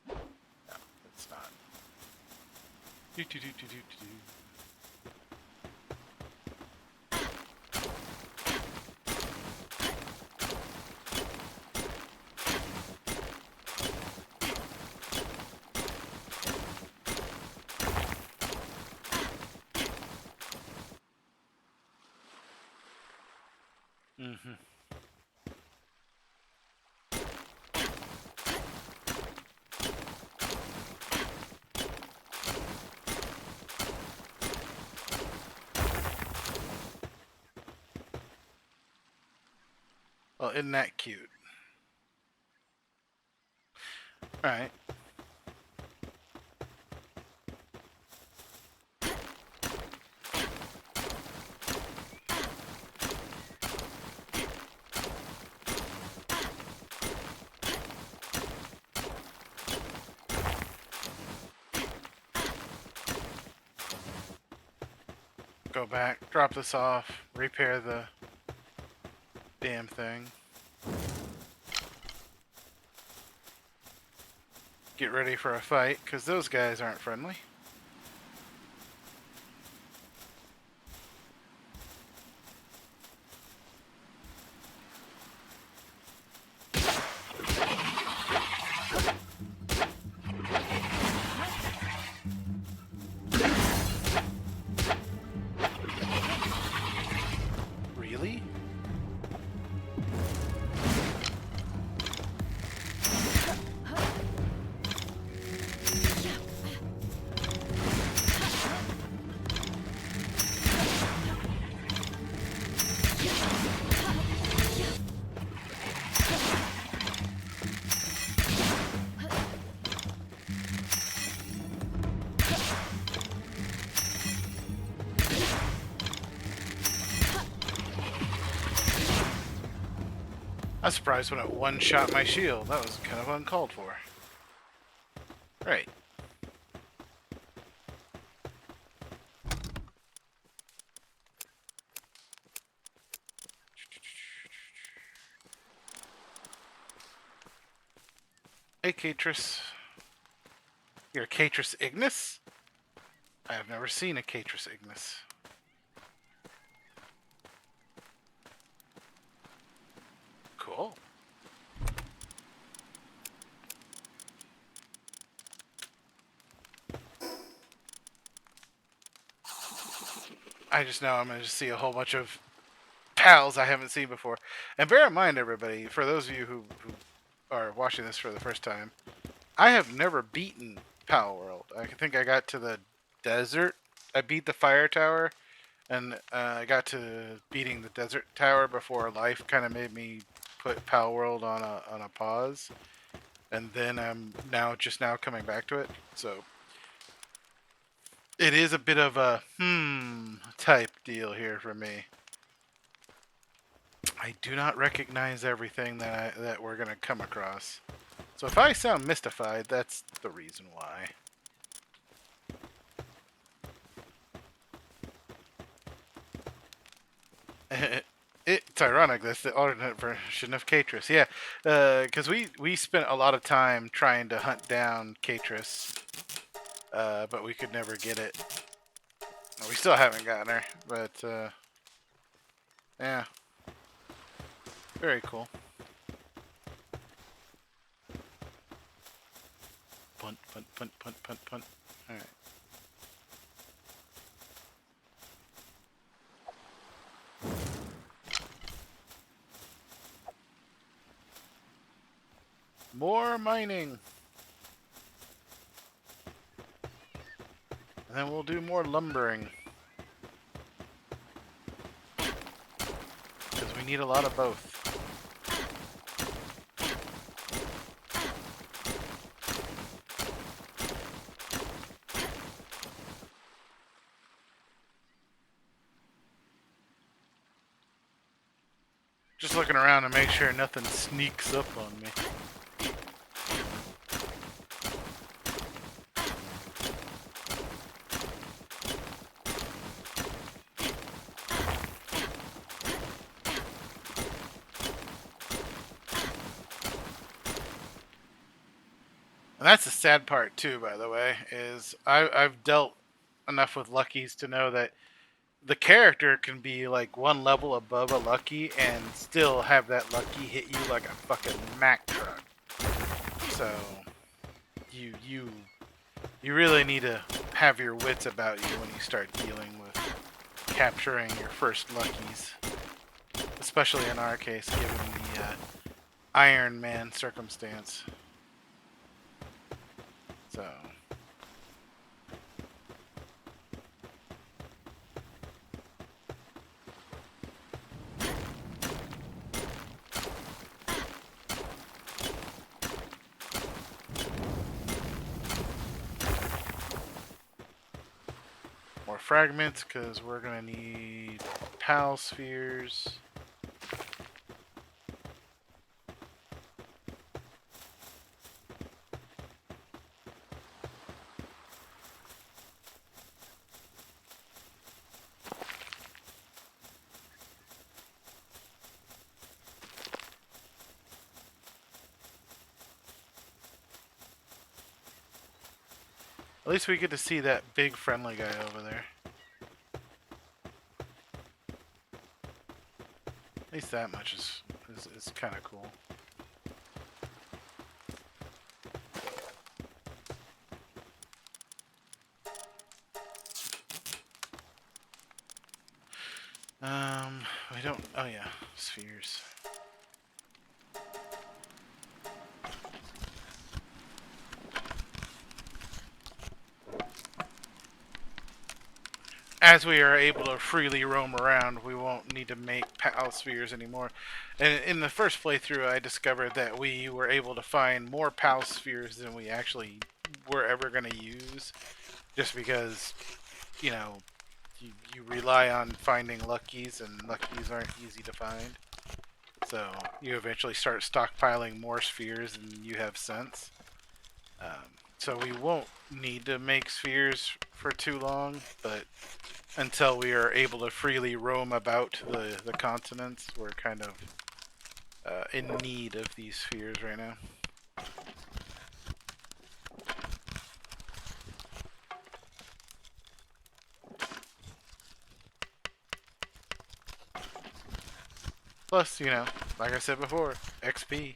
No, it's not. Do do do do do do. Mm-hmm. Well, isn't that cute? Alright. Go back, drop this off, repair the damn thing. Get ready for a fight, because those guys aren't friendly. Really? I was surprised when it one-shot my shield. That was kind of uncalled for. Right. Hey, Catris. You're a Catris Ignis? I have never seen a Catris Ignis. Cool. I just know I'm going to see a whole bunch of pals I haven't seen before. And bear in mind, everybody, for those of you who are watching this for the first time, I have never beaten Pal World. I think I got to the desert. I beat the fire tower, and I got to beating the desert tower before life kind of made me put Pal World on a pause. And then I'm just now coming back to it. So it is a bit of a type deal here for me. I do not recognize everything that we're gonna come across. So if I sound mystified, that's the reason why. It's ironic. That's the alternate version of Catrus. Yeah, because we spent a lot of time trying to hunt down Catrus, but we could never get it. We still haven't gotten her, but yeah, very cool. Punt, punt, punt, punt, punt, punt. All right. More mining. And then we'll do more lumbering. Because we need a lot of both. Just looking around to make sure nothing sneaks up on me. And that's the sad part too, by the way, is I've dealt enough with Luckies to know that the character can be like one level above a Lucky and still have that Lucky hit you like a fucking Mack truck. So you really need to have your wits about you when you start dealing with capturing your first Luckies, especially in our case, given the Iron Man circumstance. So. More fragments, because we're going to need PAL spheres. At least we get to see that big friendly guy over there. At least that much is kind of cool. We don't. Oh yeah, spheres. As we are able to freely roam around, we won't need to make PAL spheres anymore. And in the first playthrough, I discovered that we were able to find more PAL spheres than we actually were ever going to use, just because, you know, you rely on finding Luckies, and Luckies aren't easy to find. So you eventually start stockpiling more spheres than you have sense. So we won't need to make spheres for too long, but until we are able to freely roam about the continents, we're kind of in need of these spheres right now. Plus, you know, like I said before, XP.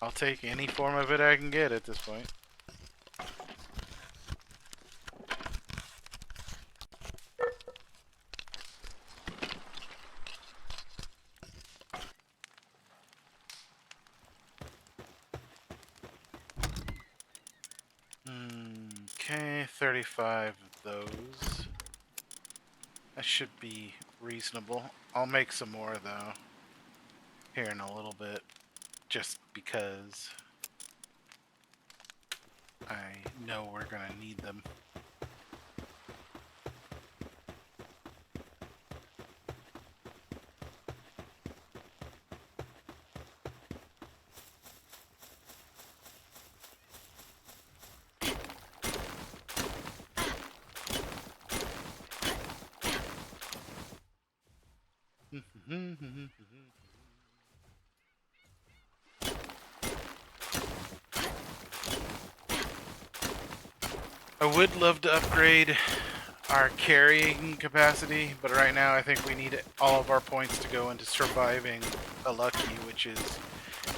I'll take any form of it I can get at this point. 35 of those. That should be reasonable. I'll make some more though here in a little bit, just because I know we're gonna need them. I would love to upgrade our carrying capacity, but right now I think we need all of our points to go into surviving a lucky, which is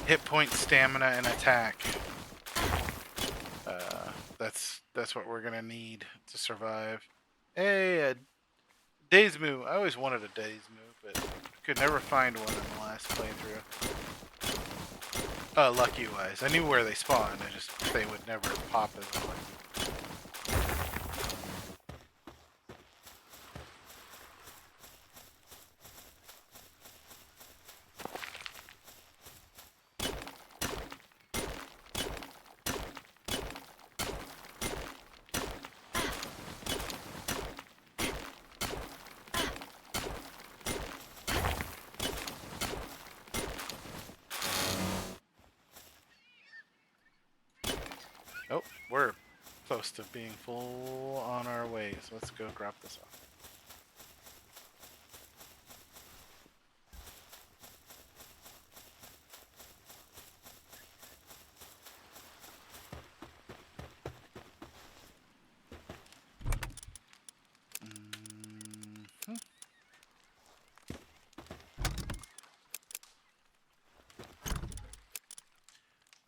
hit point, stamina, and attack. That's what we're gonna need to survive. Hey, a Daze-Moo. I always wanted a Daze-Moo, but could never find one in the last playthrough. Lucky-wise. I knew where they spawned, I just they would never pop as a lucky. Oh, we're close to being full on our way, so let's go drop this off.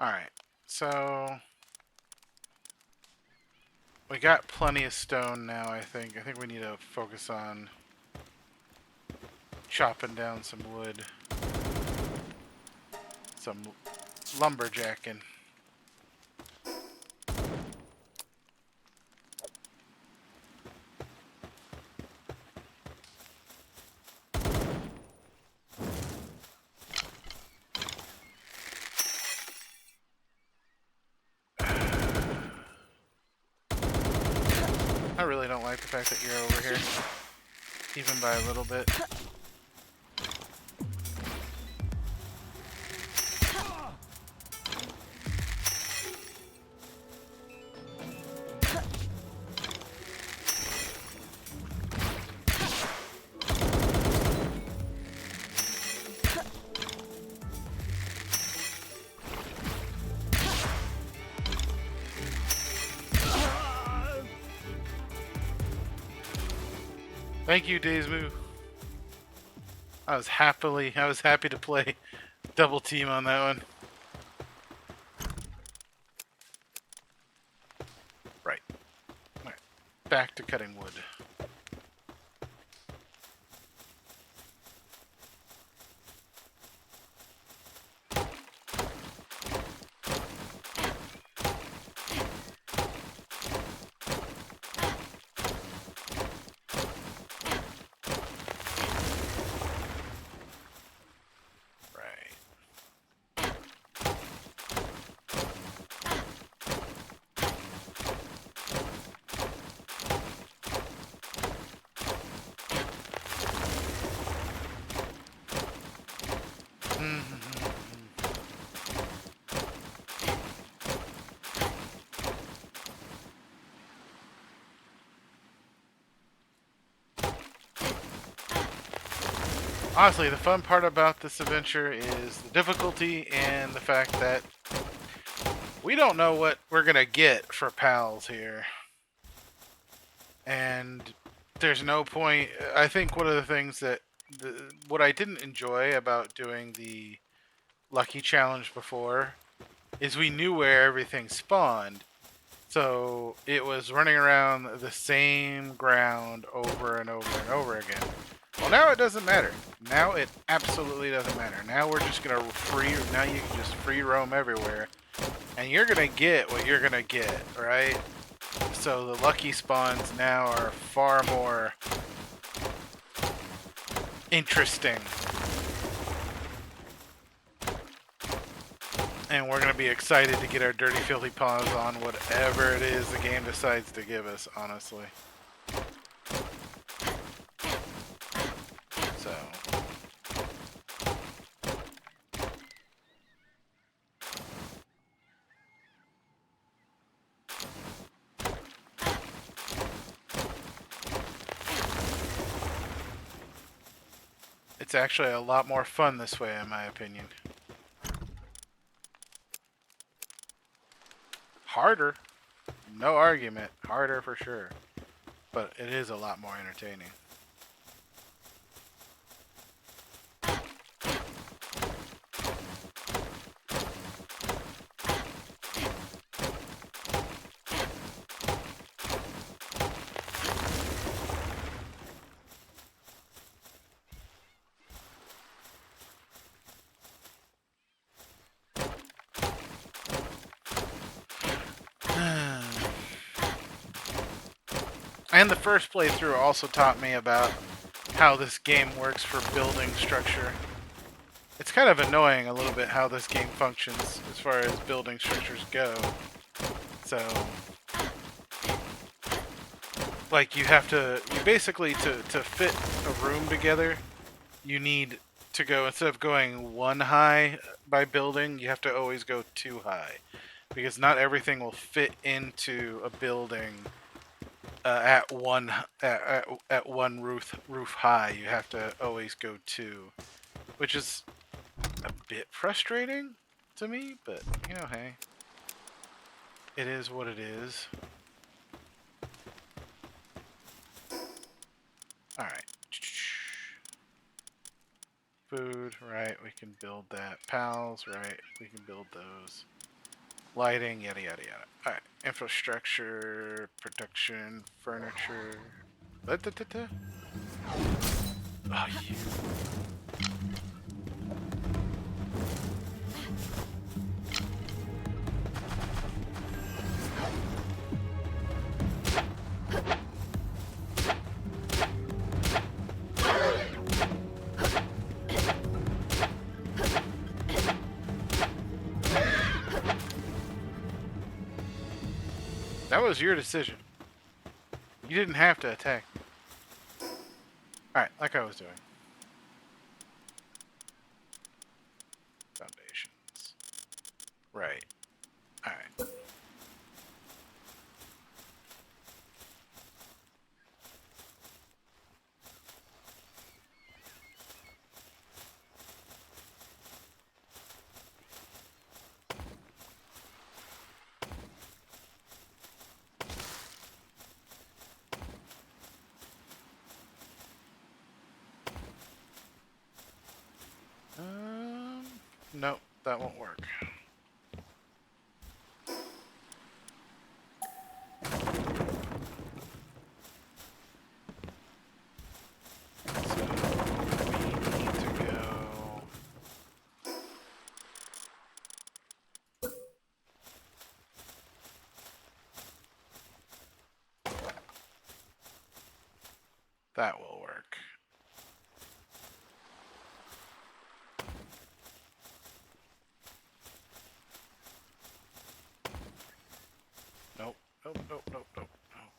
Alright, so we got plenty of stone now, I think. I think we need to focus on chopping down some wood. Some lumberjacking. I really don't like the fact that you're over here, even by a little bit. Thank you, Daze-Moo. I was happy to play double team on that one. Right. Alright. Back to cutting wood. Honestly, the fun part about this adventure is the difficulty and the fact that we don't know what we're gonna get for pals here. And there's no point. I think one of the things that what I didn't enjoy about doing the Lucky Challenge before is we knew where everything spawned. So it was running around the same ground over and over and over again. Well, now it doesn't matter. Now it absolutely doesn't matter. Now we're just gonna now you can just free roam everywhere. And you're gonna get what you're gonna get, right? So the lucky spawns now are far more interesting. And we're going to be excited to get our dirty, filthy paws on whatever it is the game decides to give us, honestly. So. It's actually a lot more fun this way, in my opinion. Harder. No argument. Harder for sure. But it is a lot more entertaining. And the first playthrough also taught me about how this game works for building structure. It's kind of annoying a little bit how this game functions as far as building structures go. So, like you basically, to fit a room together, you need to go, instead of going one high by building, you have to always go two high. Because not everything will fit into a building at one roof high. You have to always go two, which is a bit frustrating to me, but you know, hey, it is what it is. All right, food, right? We can build that. Pals, right? We can build those. Lighting, yada yada yada. All right, infrastructure, production, furniture. Oh, you. That was your decision. You didn't have to attack me. Alright, like I was doing. Foundations. Right. Alright. Nope, that won't work. So we need to go. That will work. Nope, nope, nope, nope, nope,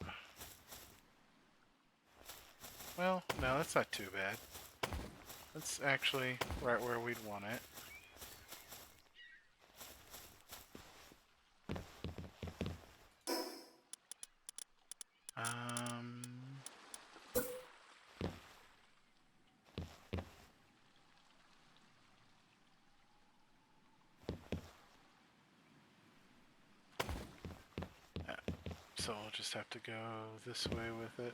nope. Well, no, that's not too bad. That's actually right where we'd want it. So we'll just have to go this way with it.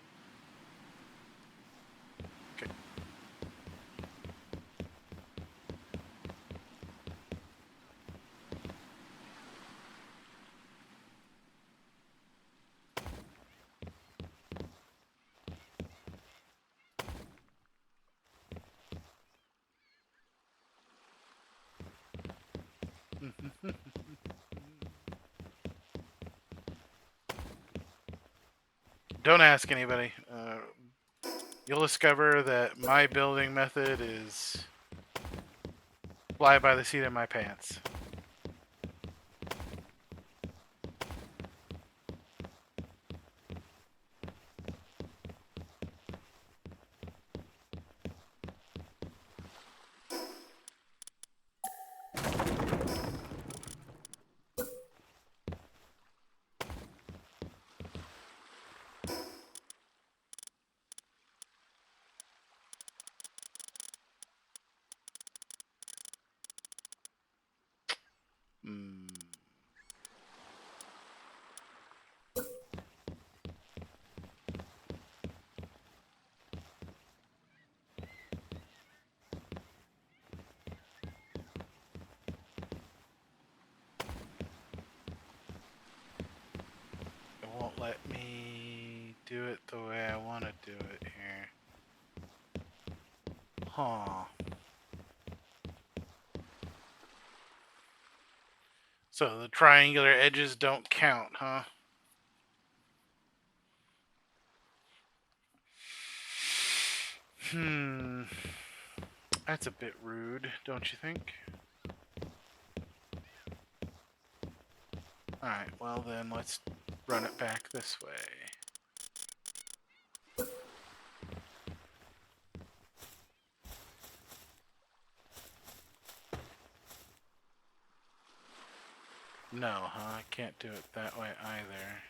Okay. don't ask anybody. You'll discover that my building method is fly by the seat of my pants. Hmm. It won't let me do it the way I want to do it here. Huh. So the triangular edges don't count, huh? Hmm. That's a bit rude, don't you think? Alright, well then let's run it back this way. No, huh? I can't do it that way either.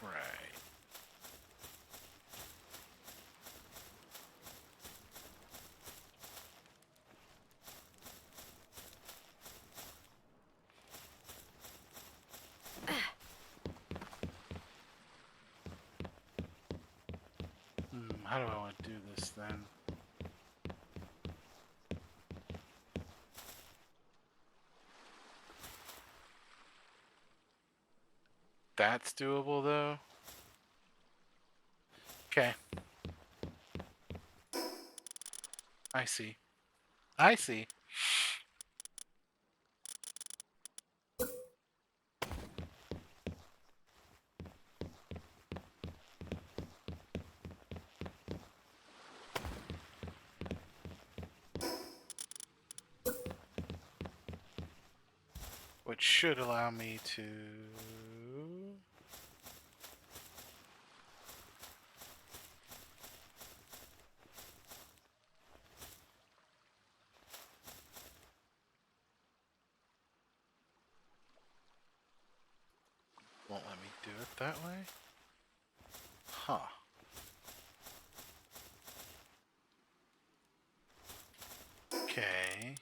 Right. How do I want to do this then? That's doable though? Okay. I see. I see. Which should allow me to... Won't let me do it that way? Huh. Okay.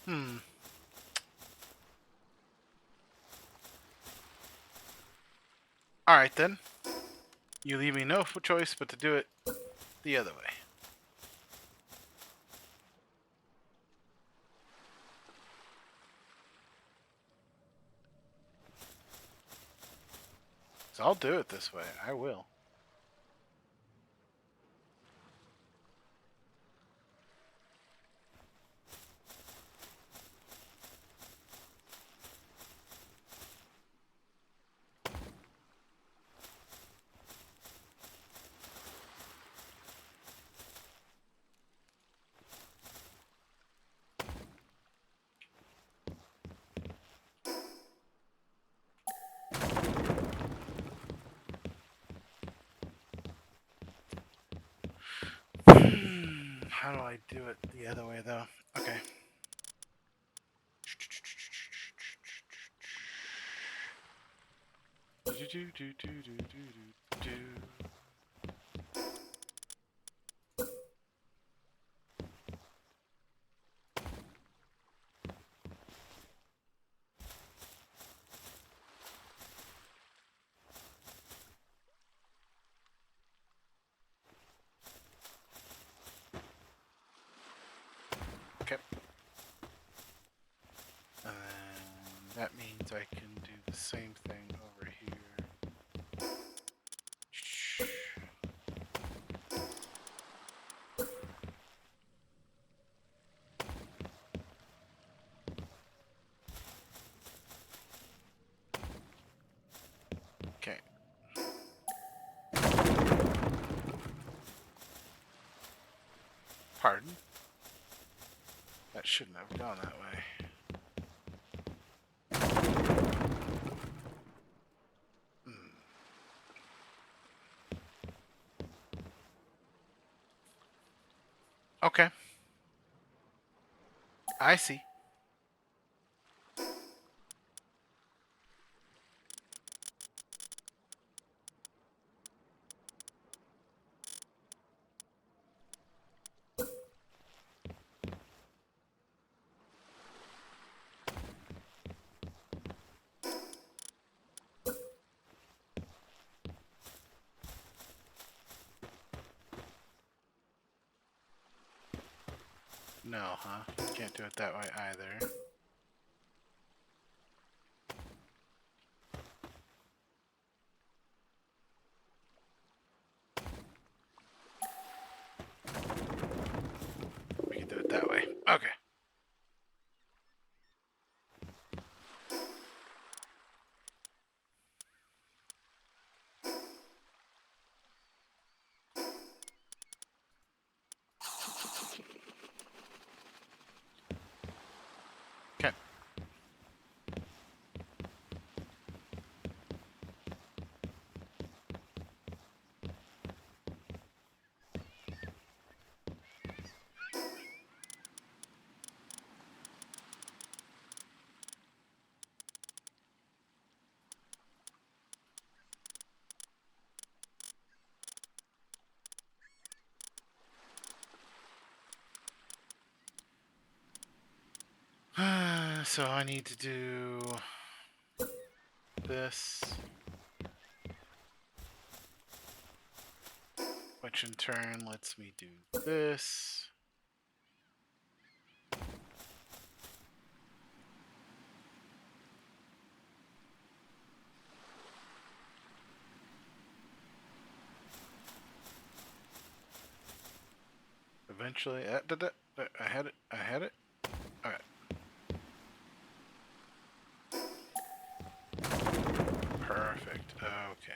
Hmm. Alright then. You leave me no choice but to do it the other way. So I'll do it this way. I will. How do I do it the other way though? Okay. Okay. And that means I can do the same thing over here. Shh. Okay. Pardon? That shouldn't have gone that way. Okay. I see. No, huh? Can't do it that way either. We can do it that way. Okay. Okay. So I need to do this, which in turn lets me do this. Eventually, I had it. I had it. All right. Perfect. Okay.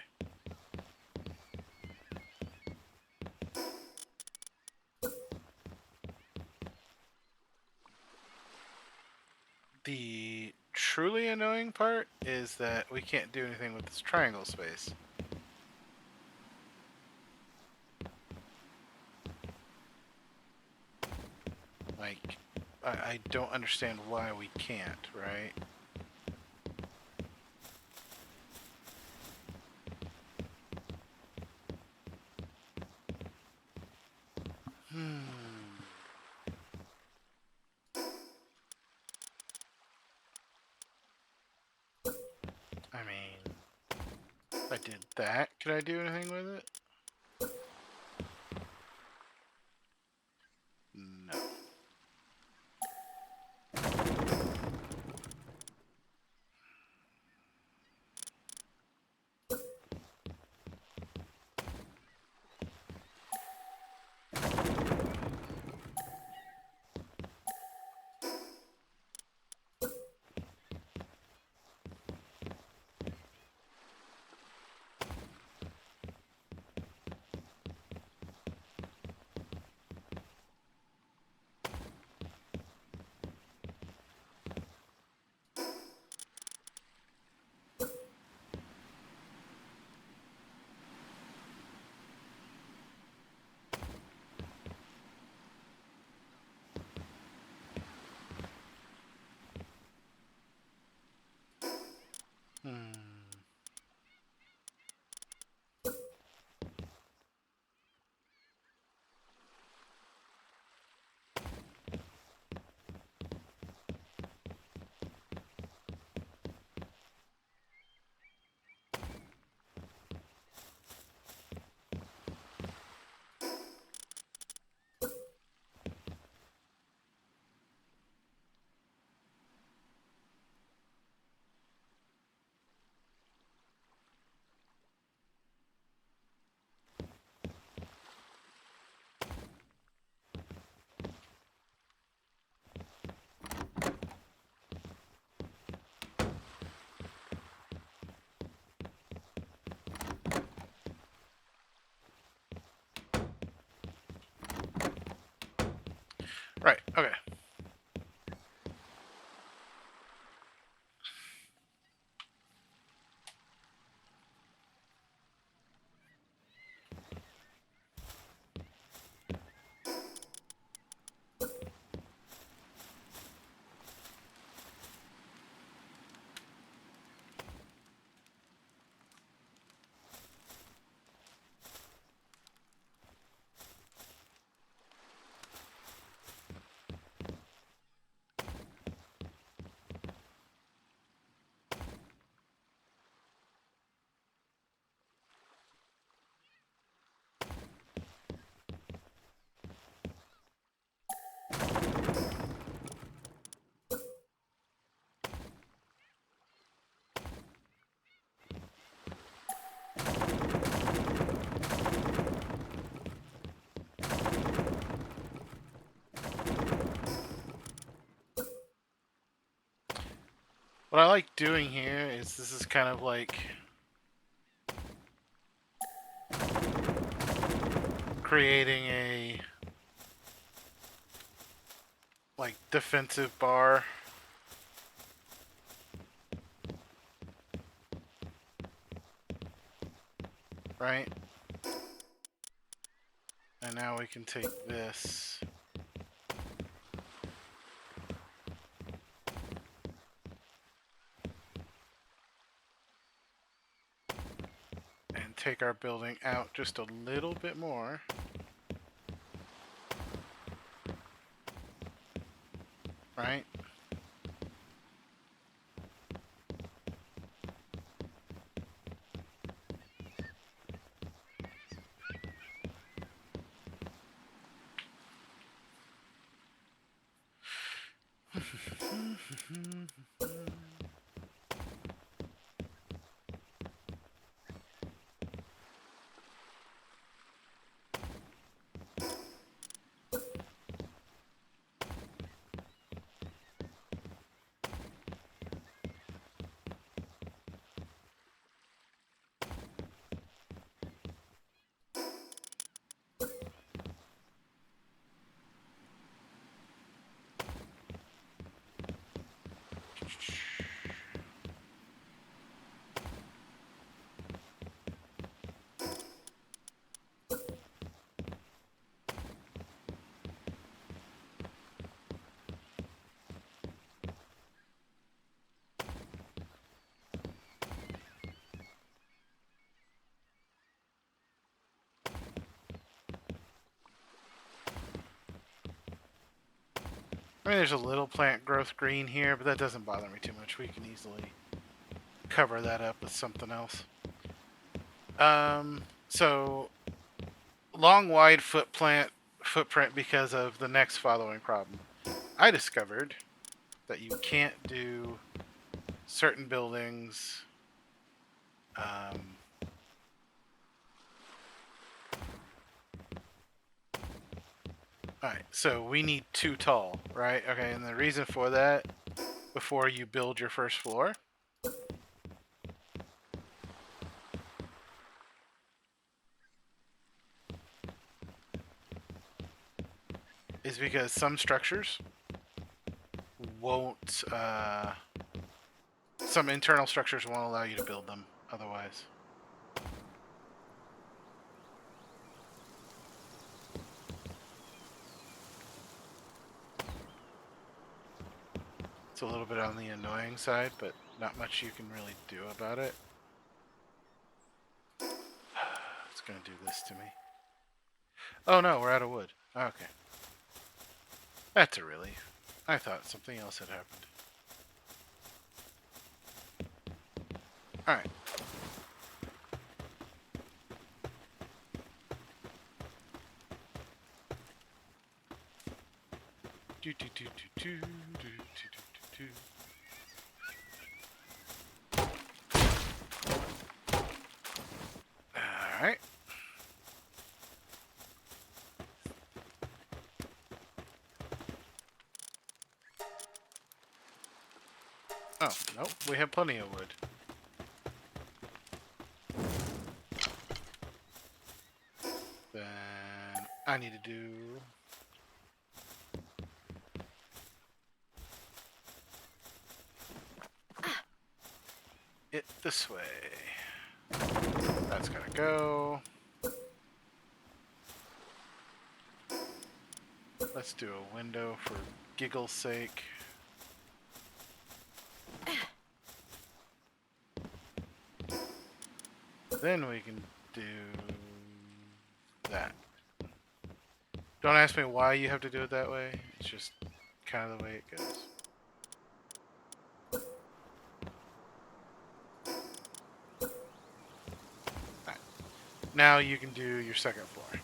The truly annoying part is that we can't do anything with this triangle space. Like, I don't understand why we can't, right? I mean, if I did that, could I do anything with it? No. Hmm. Right, okay. What I like doing here is this is kind of like creating a like defensive bar. Right? And now we can take this. And take our building out just a little bit more. Right? I mean, there's a little plant growth green here, but that doesn't bother me too much. We can easily cover that up with something else. So long, wide footprint because of the next following problem. I discovered that you can't do certain buildings. Alright, so we need too tall, right? Okay, and the reason for that, before you build your first floor, is because some structures won't, some internal structures won't allow you to build them otherwise. It's a little bit on the annoying side, but not much you can really do about it. It's gonna do this to me. Oh no, we're out of wood. Okay. That's a relief. I thought something else had happened. Alright. Alright. Oh, nope, we have plenty of wood. Then I need to do it this way. That's gotta go. Let's do a window for giggle's sake. Then we can do that. Don't ask me why you have to do it that way. It's just kind of the way it goes. Right. Now you can do your second floor.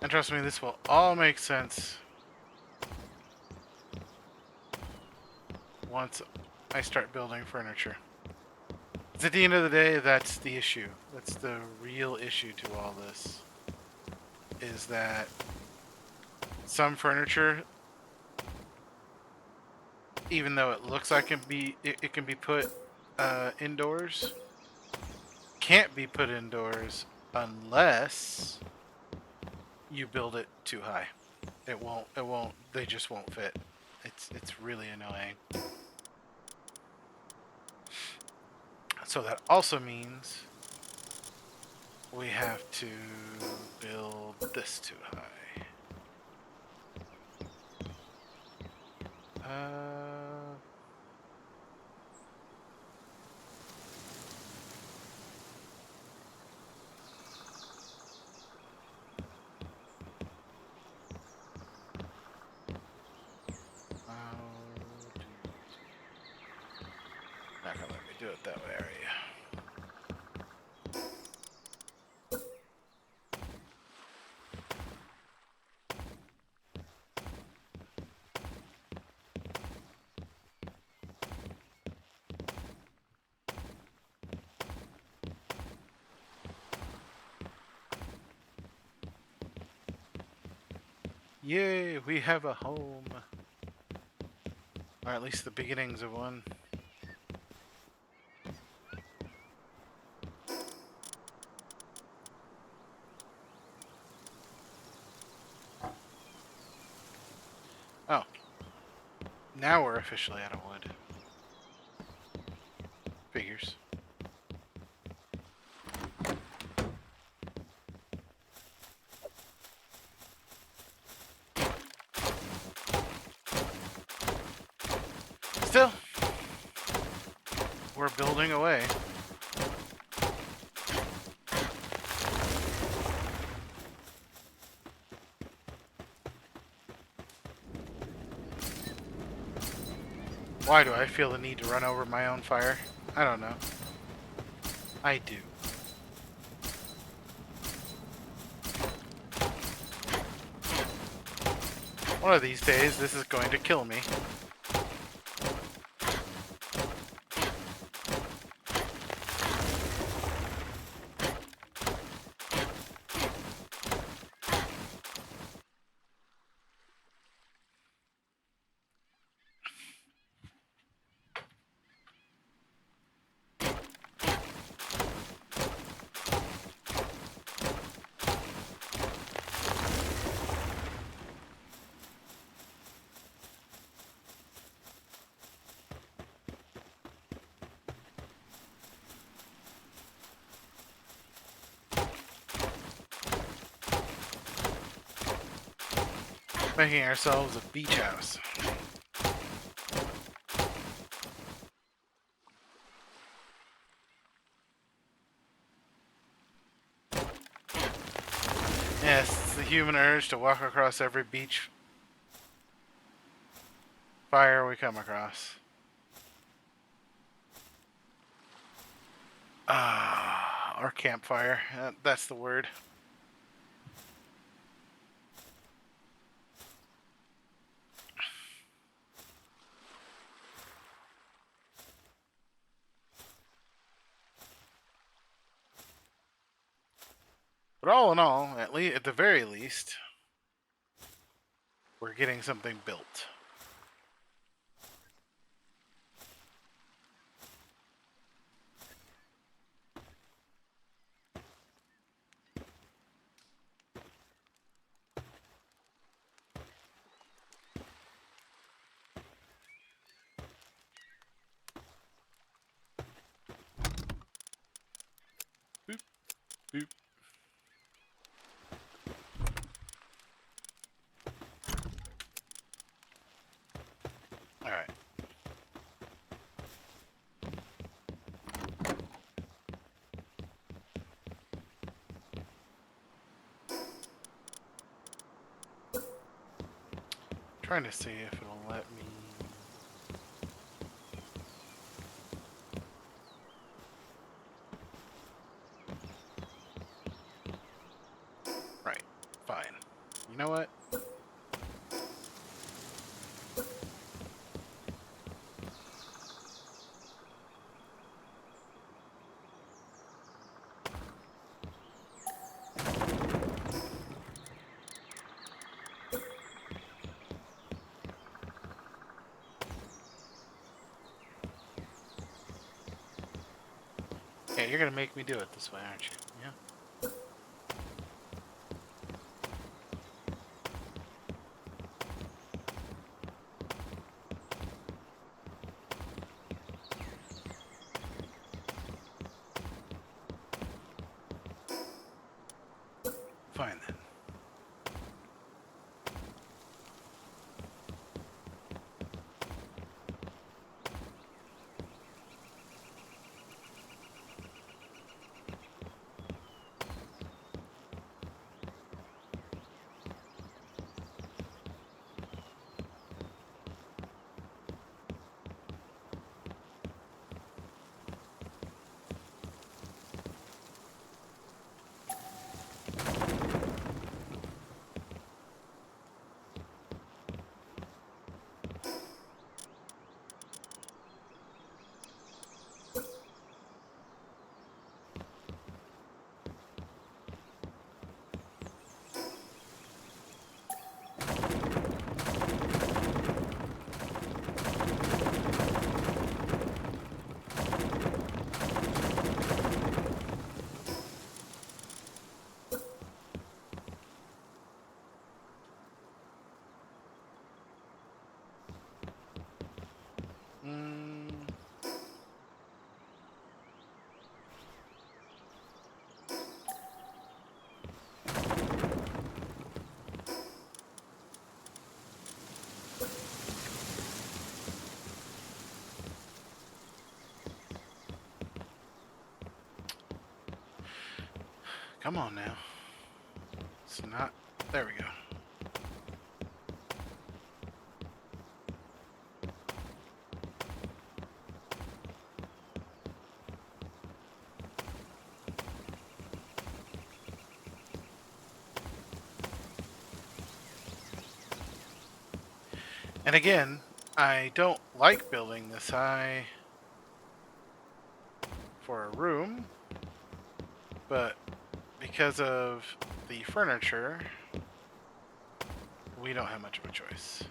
And trust me, this will all make sense once I start building furniture. 'Cause at the end of the day, that's the issue. That's the real issue to all this. Is that some furniture, even though it looks like it can be put indoors, can't be put indoors unless you build it too high. It won't, they just won't fit. It's really annoying. So that also means we have to build this too high. Not gonna let me do it that way, are you? Yay, we have a home. Or at least the beginnings of one. Oh. Now we're officially out of wood. Figures. Still, we're building away. Why do I feel the need to run over my own fire? I don't know. I do. One of these days, this is going to kill me. Making ourselves a beach house. human urge to walk across every beach fire we come across. Or campfire. That's the word. But all in all, at the very least, we're getting something built. Boop, boop. All right. Trying to see if it'll let me. Right. Fine. You know what? Yeah, you're gonna make me do it this way, aren't you? Yeah. Fine then. Mm. Come on now. It's not. There we go. And again, I don't like building this high for a room, but because of the furniture, we don't have much of a choice.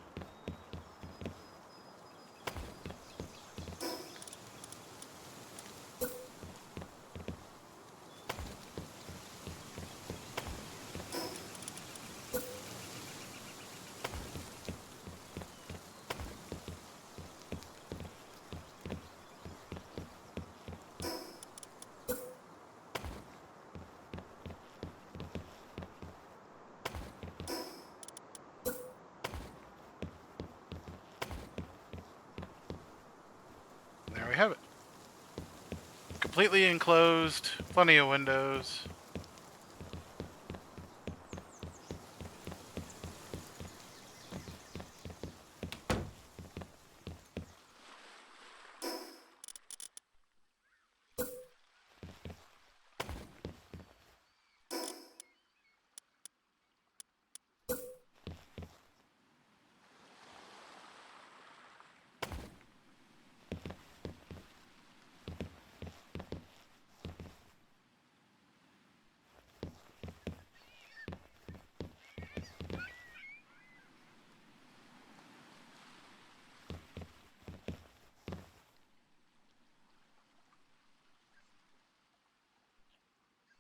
There we have it. Completely enclosed, plenty of windows.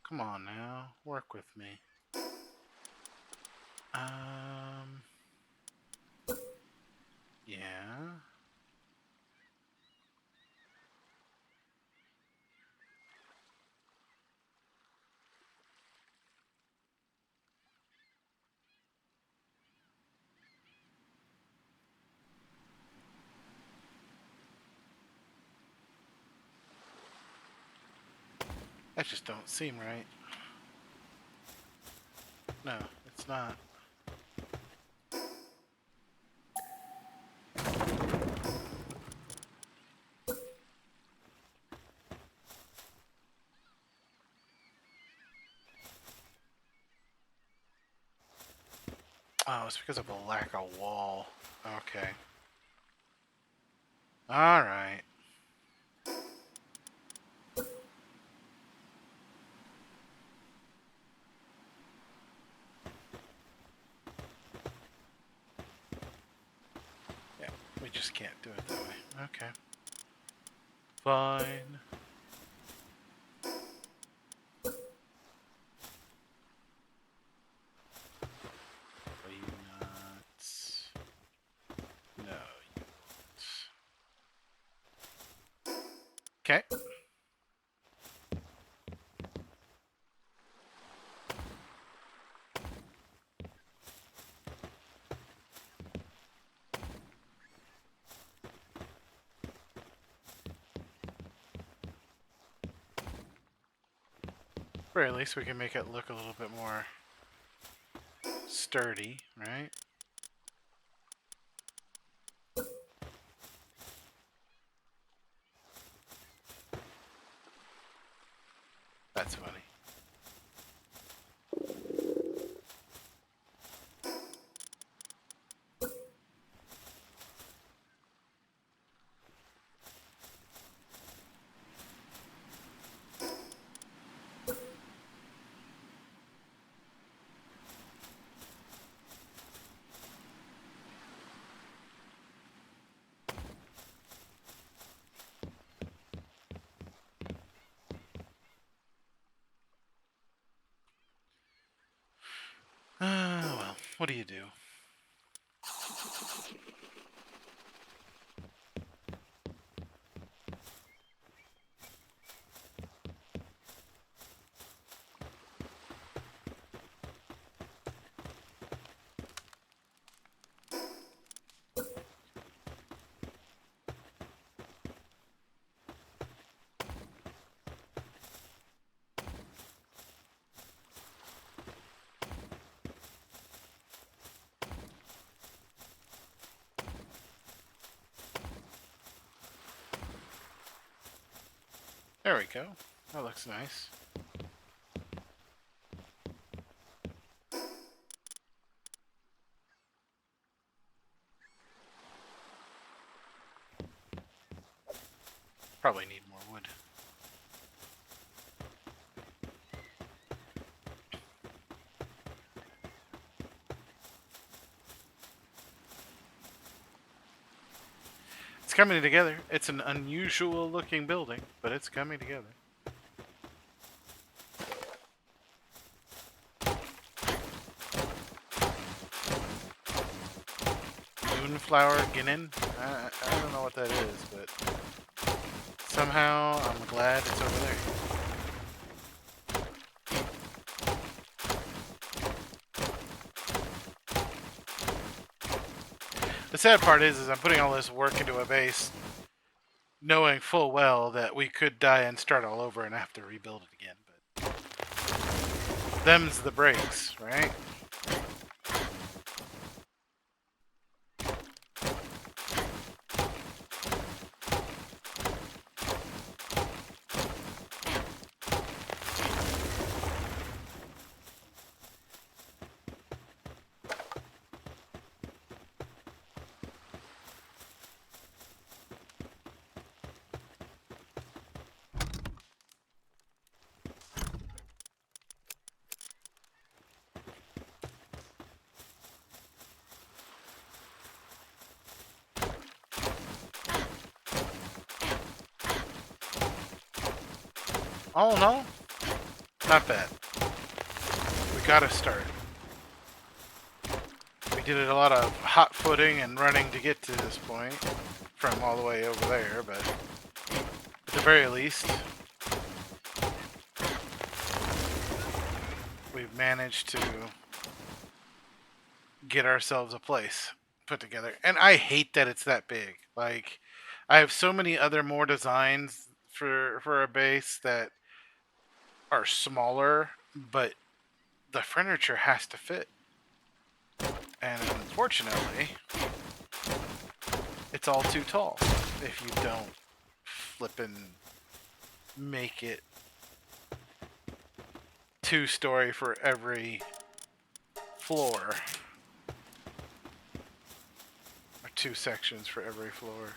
come on now. Work with me. Yeah. That just don't seem right. No, it's not. Oh, it's because of a lack of wall. Okay. Alright. Yeah, we just can't do it that way. Okay. Fine. Are you nuts? No, you won't. Okay. Or at least we can make it look a little bit more sturdy, right? That's funny. Well, what do you do? There we go. That looks nice. Probably need more wood. It's coming together. It's an unusual looking building, but it's coming together. Moonflower Ginnin? I don't know what that is, but somehow I'm glad it's over there. The sad part is I'm putting all this work into a base, knowing full well that we could die and start all over and have to rebuild it again. But them's the breaks, right? Oh no! Not bad. We gotta start. We did a lot of hot footing and running to get to this point from all the way over there, but at the very least, we've managed to get ourselves a place put together. And I hate that it's that big. Like, I have so many other more designs for a base that are smaller, but the furniture has to fit. And unfortunately, it's all too tall if you don't flippin' make it 2-story for every floor. Or 2 sections for every floor.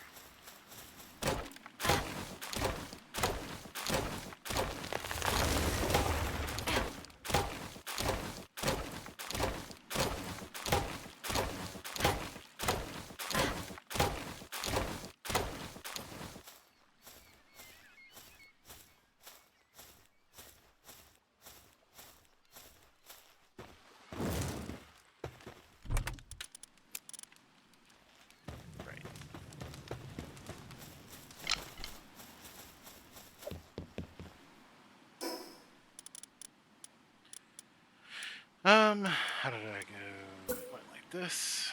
How did I go? Went like this.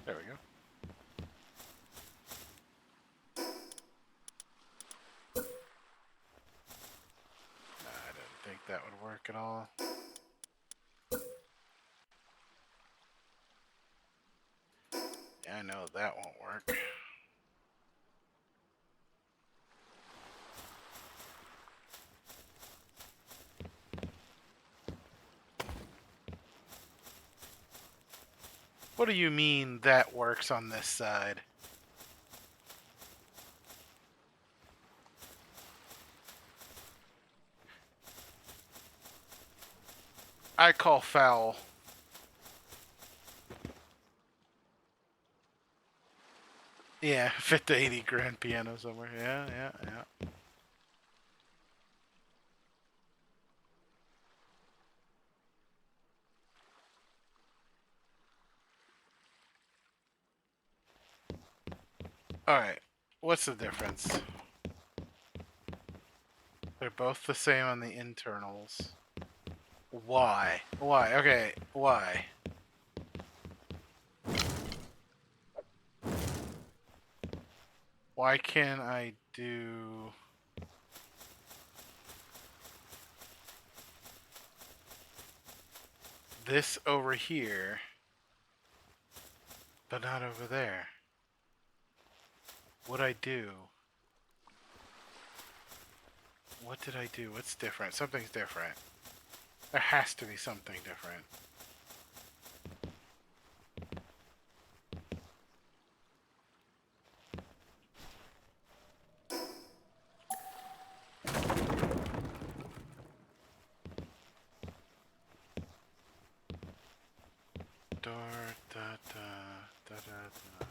There we go. I didn't think that would work at all. Yeah, I know that won't work. What do you mean that works on this side? I call foul. Yeah, fit the 80 grand piano somewhere. Yeah. Alright, what's the difference? They're both the same on the internals. Why? Why? Okay, why? Why can't I do... this over here, but not over there? What'd I do? What did I do? What's different? Something's different. There has to be something different. Dar, da, da, da, da, da.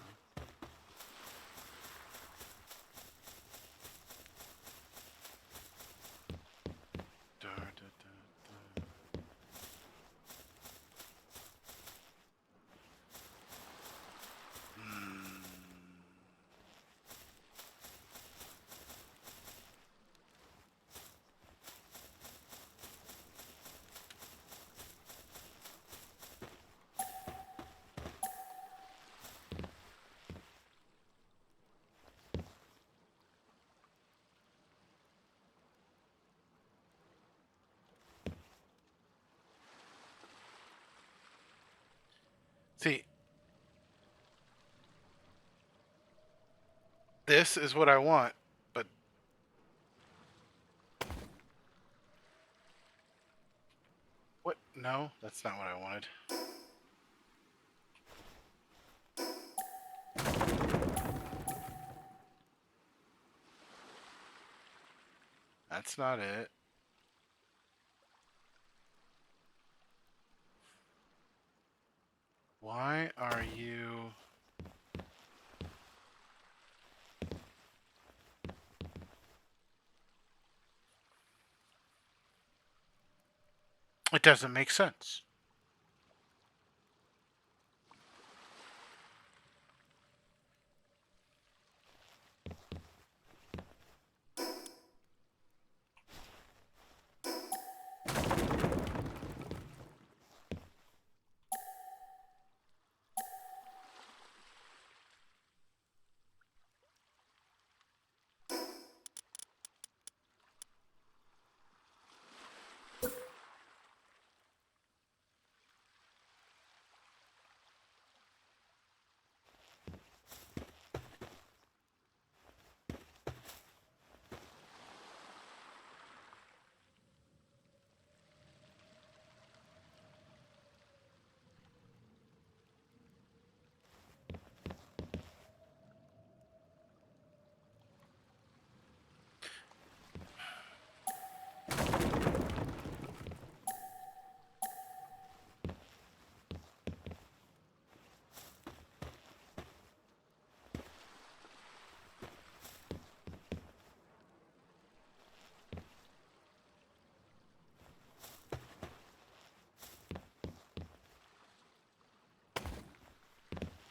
Dar, da, da, da. Hmm. See, this is what I want, but what? No, that's not what I wanted. That's not it. Why are you... It doesn't make sense.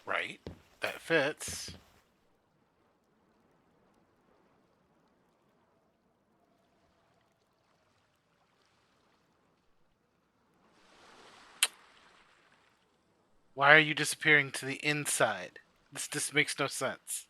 Right. That fits. Why are you disappearing to the inside? This makes no sense.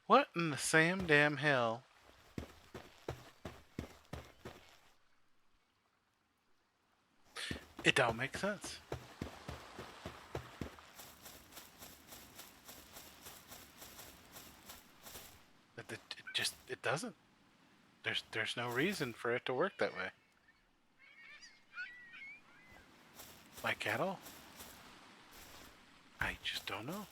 What in the same damn hell? It don't make sense. It doesn't. There's no reason for it to work that way. Like at all. I just don't know.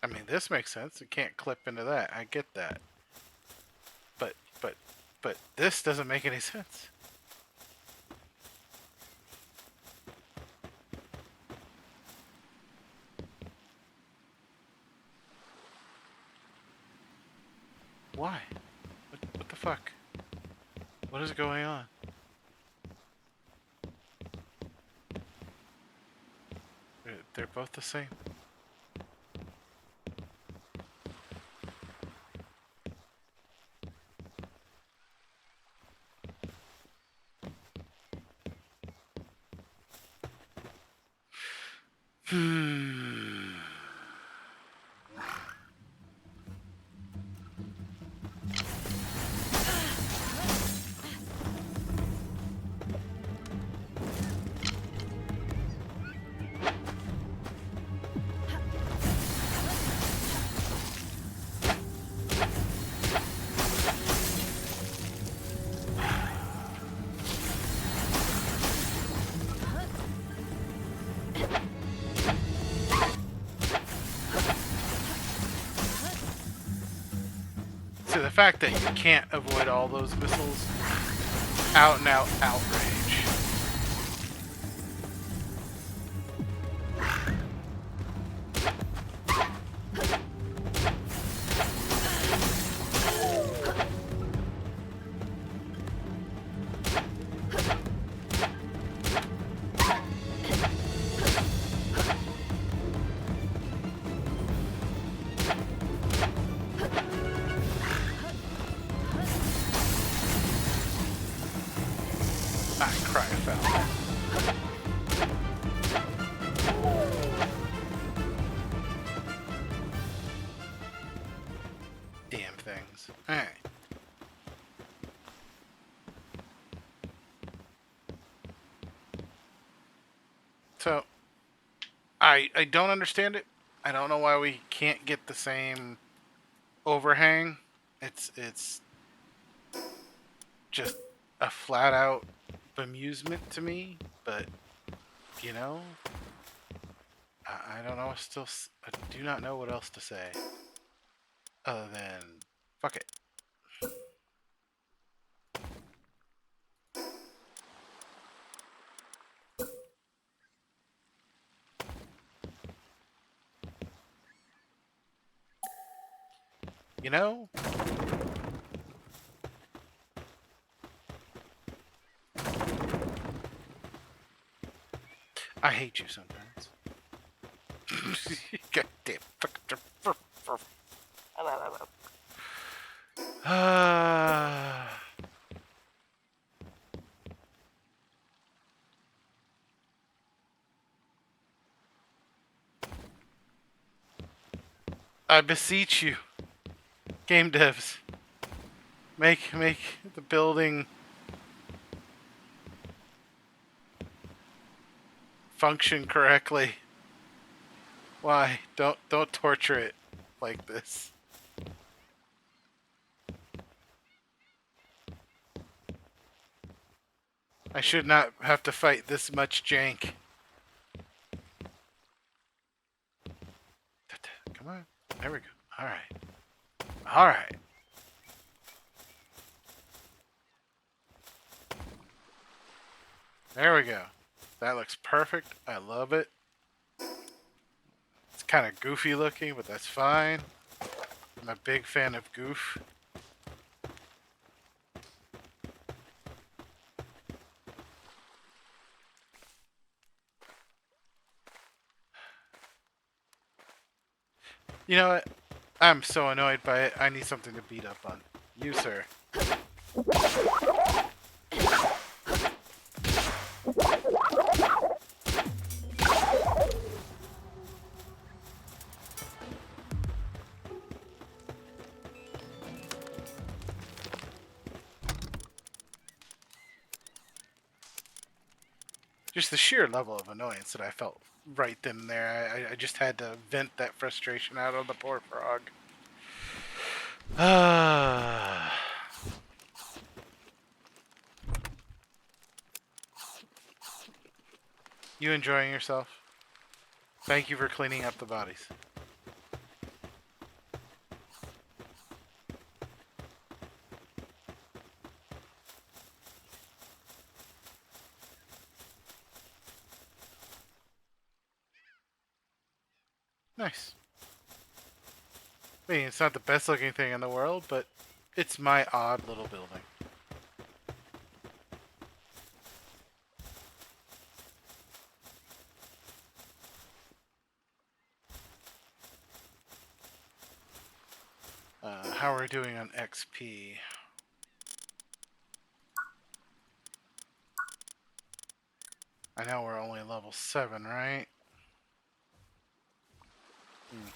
I mean, this makes sense. It can't clip into that. I get that. But but this doesn't make any sense. Why? What the fuck? What is going on? They're both the same. Hmm. So the fact that you can't avoid all those missiles, out and out outrage. I cry foul. Damn things. Alright. I don't understand it. I don't know why we can't get the same overhang. It's just a flat out bemusement to me. But you know, I don't know. I do not know what else to say other than fuck it. You know, I hate you sometimes. Goddamn. I beseech you, game devs, make the building function correctly. Why? Don't torture it like this. I should not have to fight this much jank. Come on. There we go. Alright. Alright. There we go. That looks perfect. I love it. It's kind of goofy looking, but that's fine. I'm a big fan of goof. You know what? I'm so annoyed by it. I need something to beat up on. You, sir. Just the sheer level of annoyance that I felt right then and there. I just had to vent that frustration out on the poor frog. You enjoying yourself? Thank you for cleaning up the bodies. Nice. I mean, it's not the best looking thing in the world, but it's my odd little building. How are we doing on XP? I know we're only level 7, right? Hmm.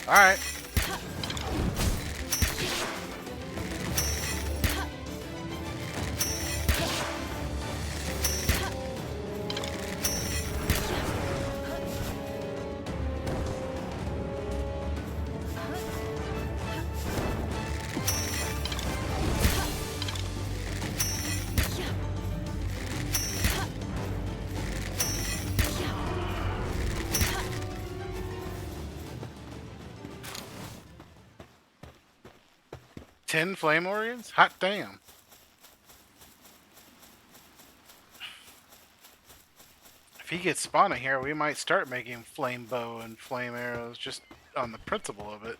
Alright. Ten flame organs? Hot damn. If he gets spawning here, we might start making flame bow and flame arrows just on the principle of it.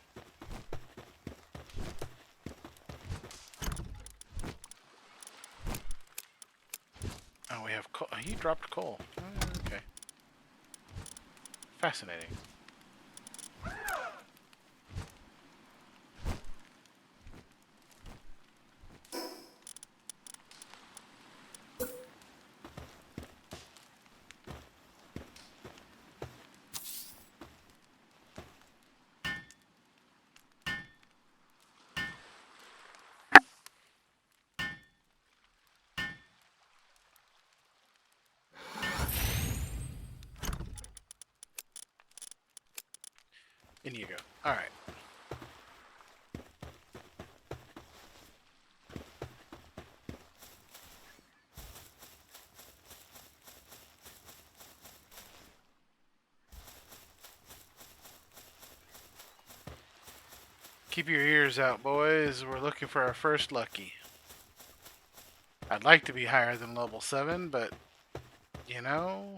Oh, we have coal. He dropped coal. Oh, okay. Fascinating. In you go. Alright. Keep your ears out, boys. We're looking for our first lucky. I'd like to be higher than level 7, but, you know...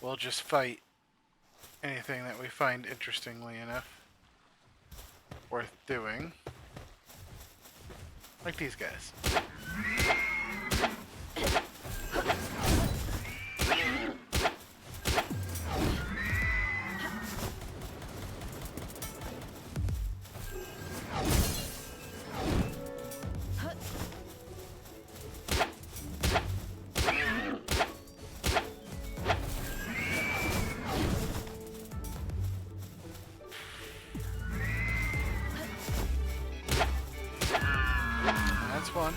we'll just fight anything that we find interestingly enough worth doing. Like these guys. That's one.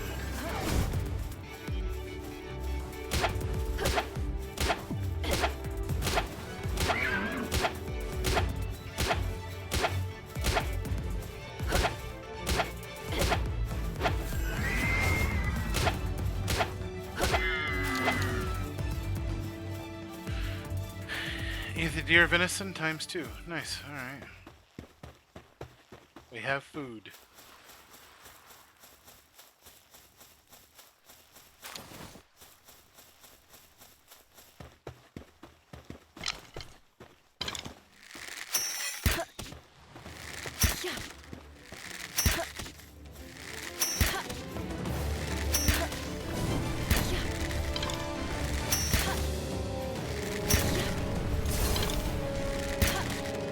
Eat the deer venison times 2. Nice. Alright. We have food.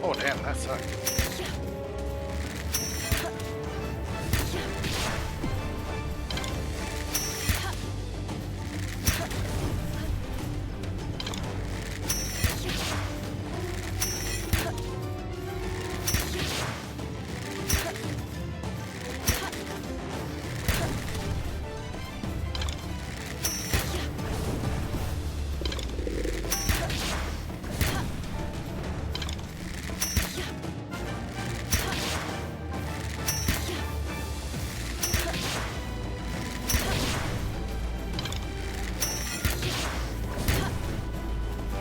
Oh damn, that sucked.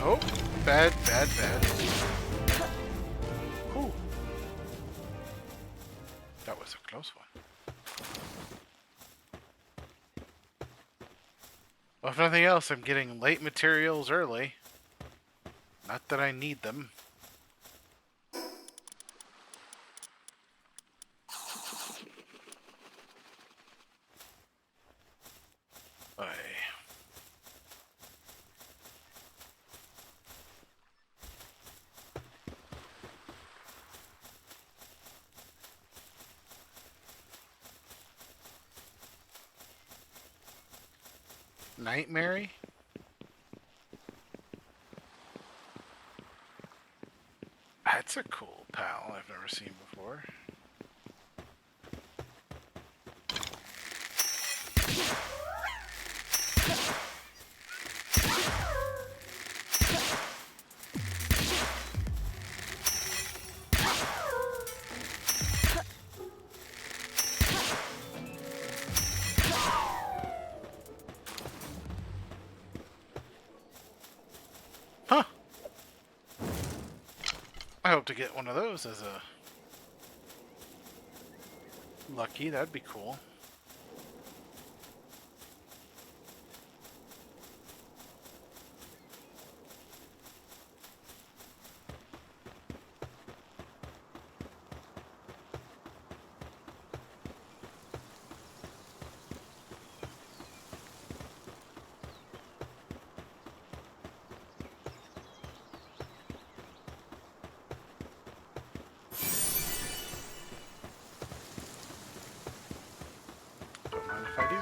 Oh, bad, bad, bad. Ooh. That was a close one. Well, if nothing else, I'm getting late materials early. Not that I need them. Aye. Nightmare? That's a cool pal I've never seen before. Huh. I hope to get one of those as a lucky. That'd be cool. if I do.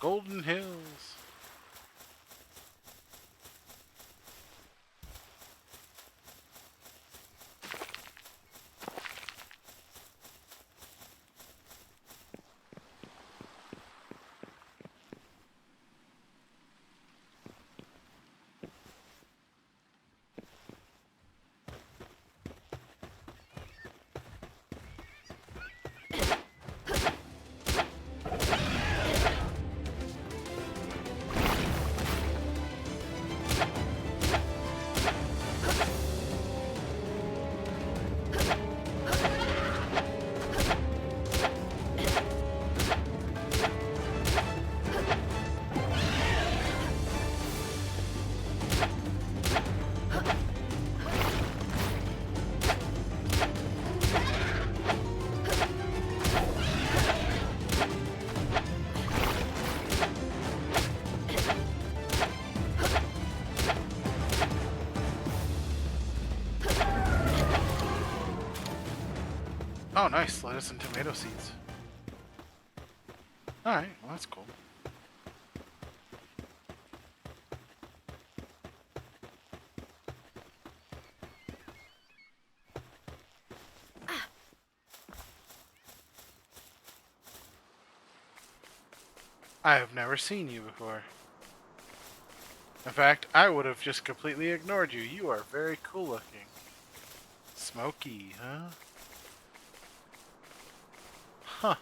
Golden Hills. Oh, nice. Lettuce and tomato seeds. Alright, well, that's cool. I have never seen you before. In fact, I would have just completely ignored you. You are very cool looking. Smoky, huh? Huh.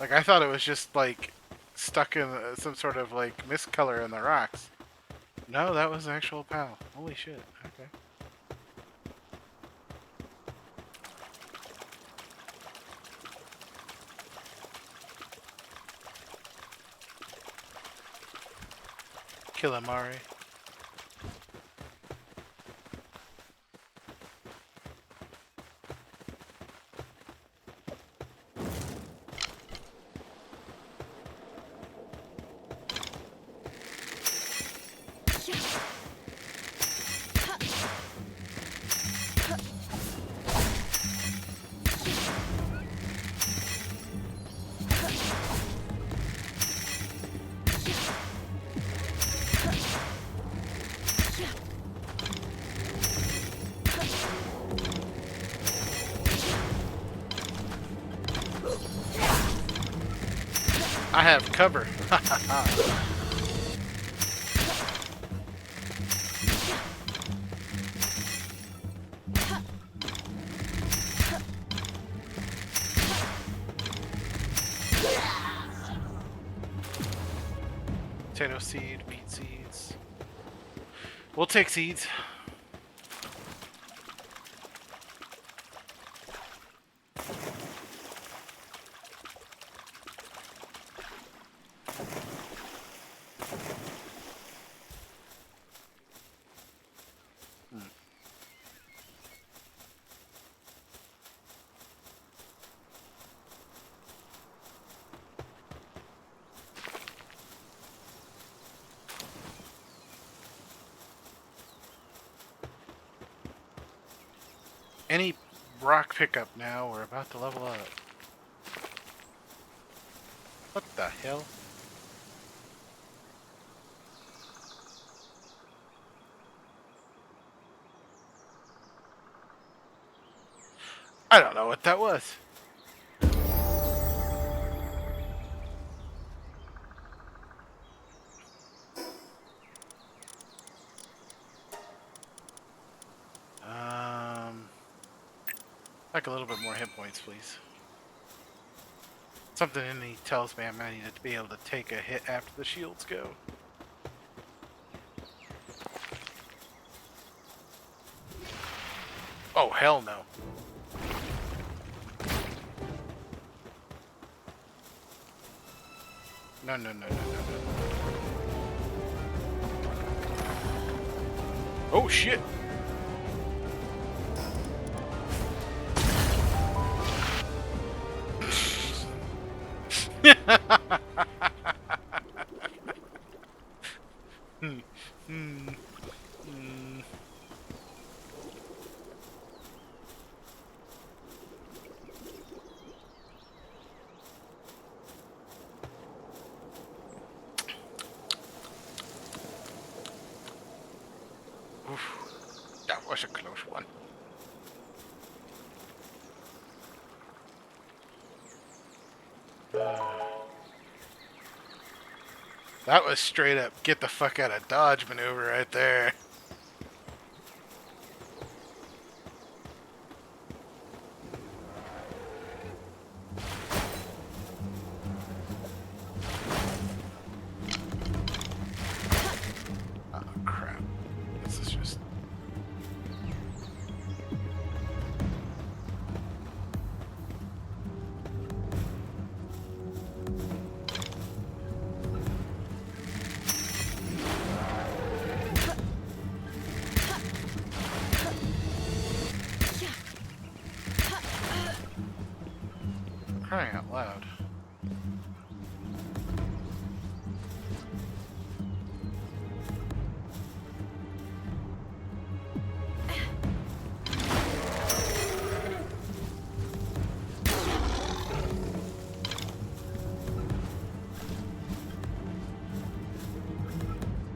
Like, I thought it was just, like, stuck in some sort of, like, mist color in the rocks. No, that was an actual pal. Holy shit. Okay. Killamari. I have cover. Potato seed, beet seeds. We'll take seeds. Any rock pickup now, we're about to level up. What the hell? I don't know what that was. Like a little bit more hit points, please. Something in me tells me I might need to be able to take a hit after the shields go. Oh, hell no. No, no, no, no, no, no. Oh, shit. That was straight up get the fuck out of Dodge maneuver right there. Oh crap. This is just... Crying out loud.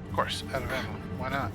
Of course, out of ammo. Why not?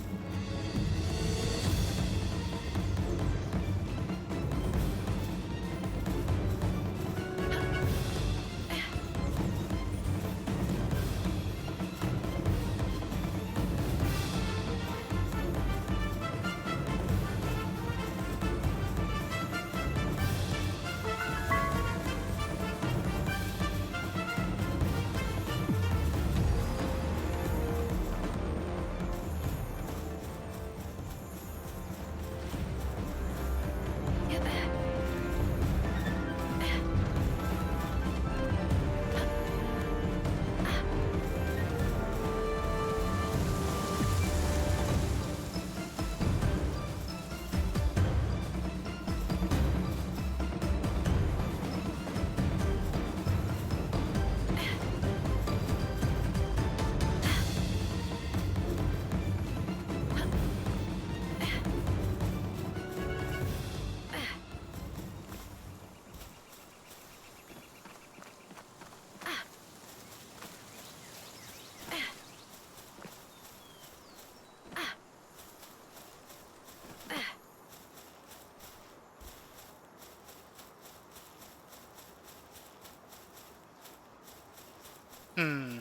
Hmm.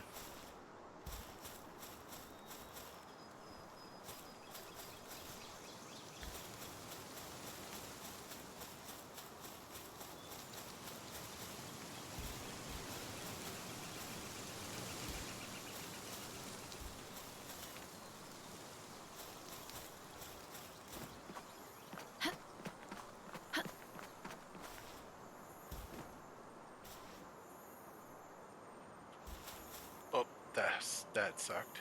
Oh, that sucked.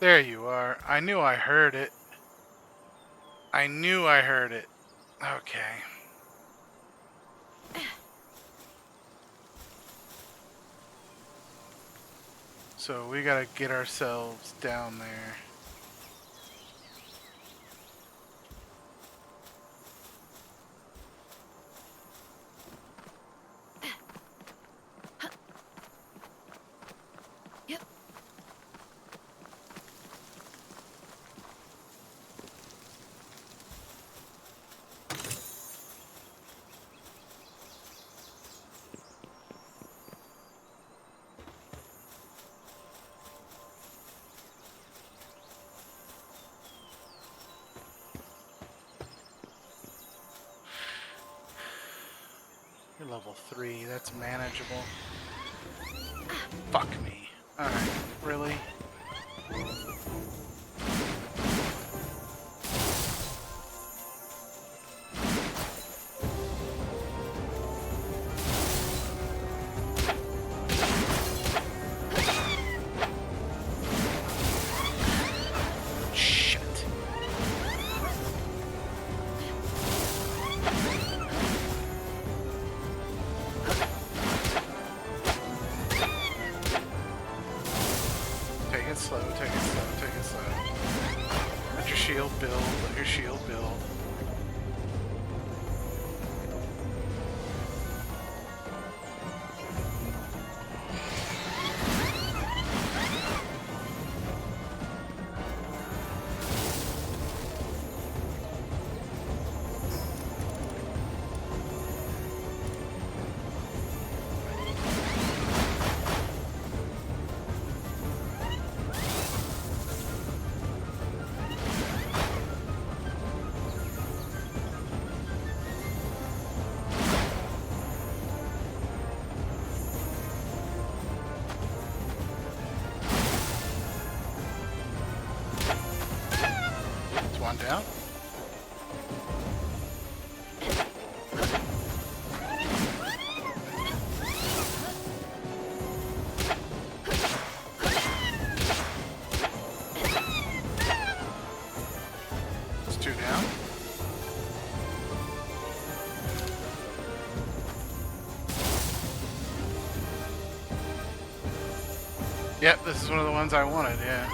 There you are. I knew I heard it. I knew I heard it. Okay. So we gotta get ourselves down there. Yep. You're level 3. That's manageable. Fuck me. Alright, really? Shit. shield build. Let your shield build. One down. It's two down. Yep, this is one of the ones I wanted, yeah.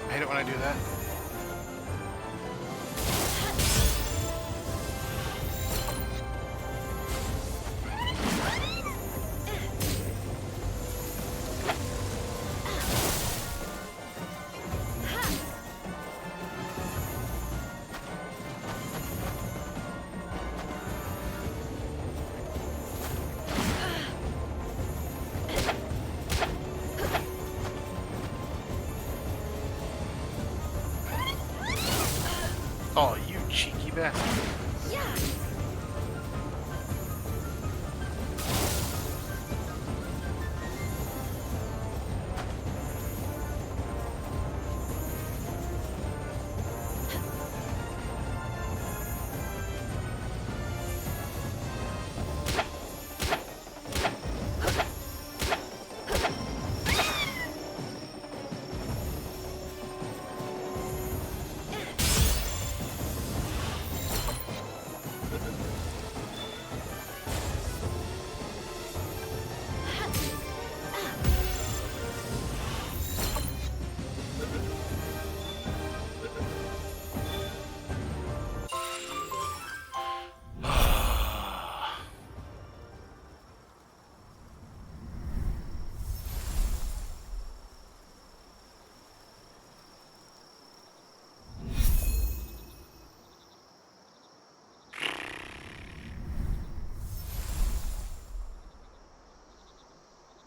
I hate it when I do that. Oh, you cheeky bastard.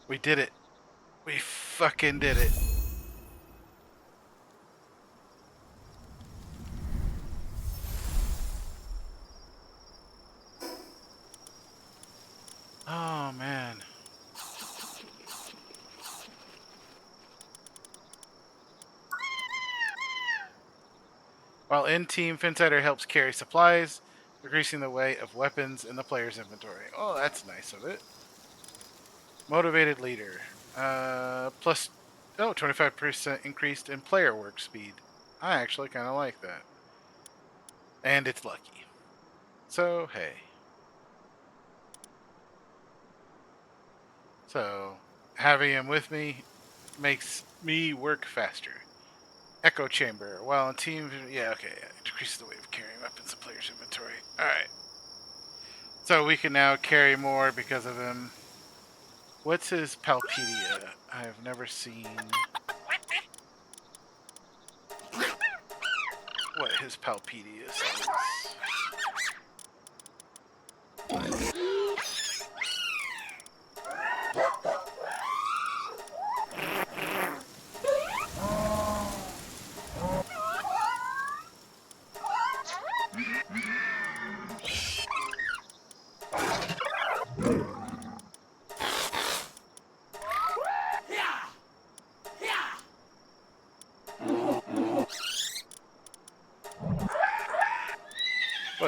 We did it. We fucking did it. Oh, man. While in team, Finsider helps carry supplies, decreasing the weight of weapons in the player's inventory. Oh, that's nice of it. Motivated leader. Plus, 25% increased in player work speed. I actually kind of like that. And it's lucky. So, hey. So, having him with me makes me work faster. Echo chamber. While in team, yeah, okay. Yeah. Decreases the weight of carrying weapons in player's inventory. Alright. So we can now carry more because of him. What's his Palpedia? I've never seen what his Palpedia says.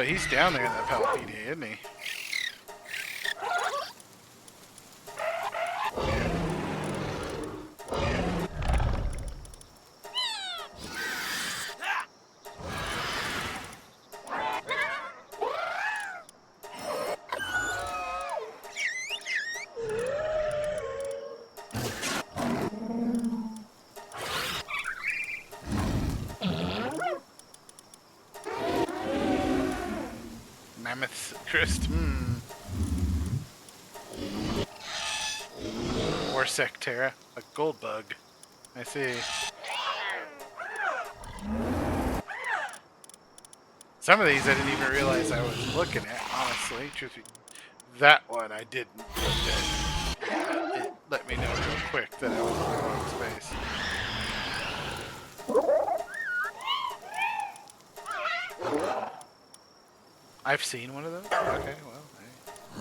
But he's down there in that Palafide, isn't he? Mammoth Crest, Or Sectera, a gold bug. I see. Some of these I didn't even realize I was looking at, honestly. Truth be, that one I didn't. It let me know real quick that I was in the wrong space. I've seen one of those? Okay, well,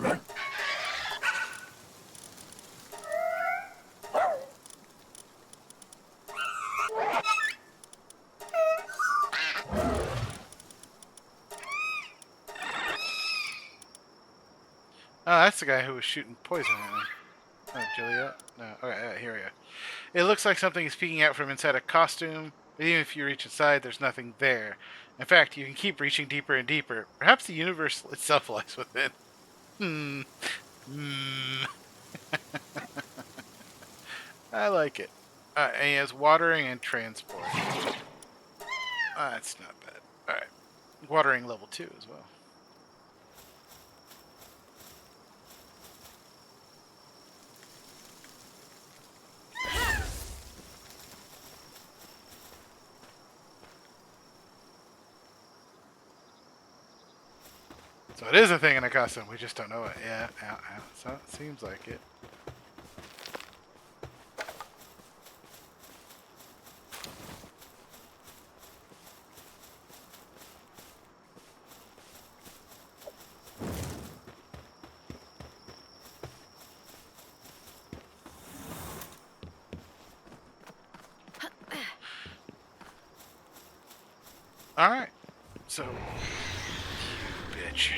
hey. Oh, that's the guy who was shooting poison at me. Oh, Juliet? No. Okay, here we go. It looks like something is peeking out from inside a costume, but even if you reach inside, there's nothing there. In fact, you can keep reaching deeper and deeper. Perhaps the universe itself lies within. I like it. And he has watering and transport. That's not bad. Alright. Watering level 2 as well. So it is a thing in a costume, we just don't know it. Yeah. So it seems like it. Alright. So, you bitch.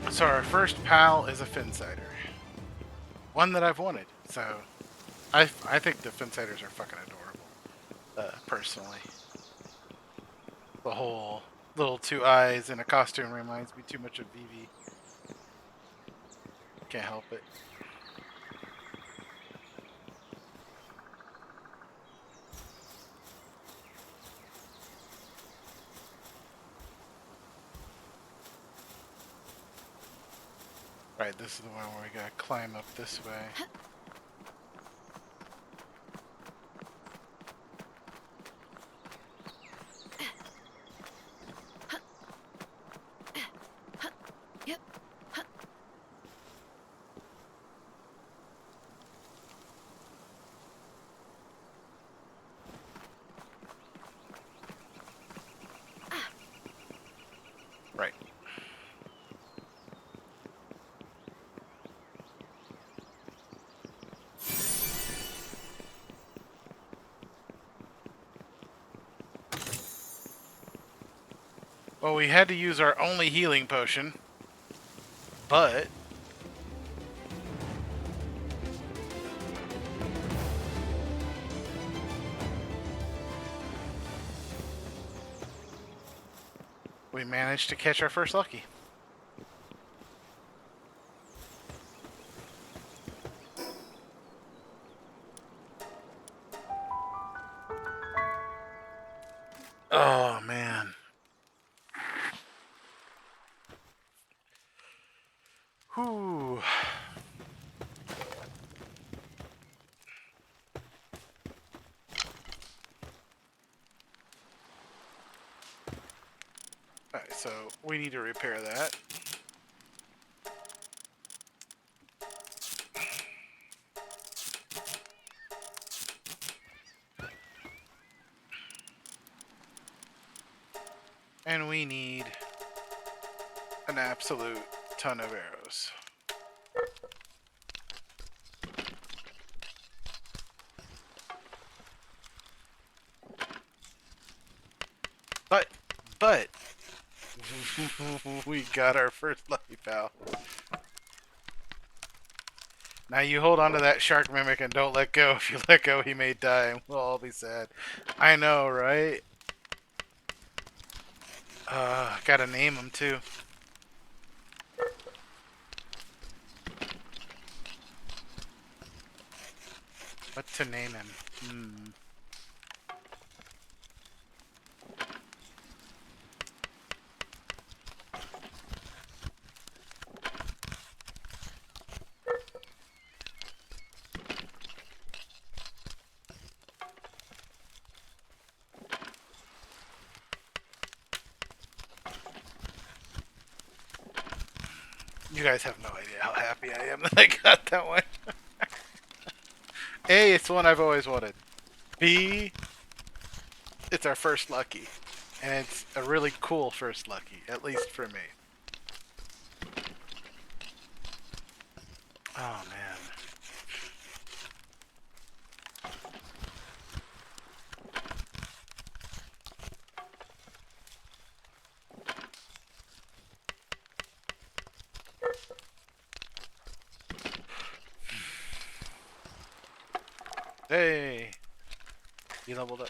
So our first pal is a Finsider. One that I've wanted. So I think the Finsiders are fucking adorable. Personally. The whole little two eyes in a costume reminds me too much of Vivi. Can't help it. Right, this is the one where we gotta climb up this way. Right. Well, we had to use our only healing potion, but we managed to catch our first lucky. Oh, man. Whew. Alright, so we need to repair that. And we need an absolute ton of arrows. But we got our first lucky pal. Now you hold on to that shark mimic and don't let go. If you let go, he may die and we'll all be sad. I know, right? Gotta name him too. What to name him? You guys have no idea how happy I am that I got that one. A, it's one I've always wanted. B, it's our first lucky. And it's a really cool first lucky, at least for me. Oh, man. Hey! You leveled up.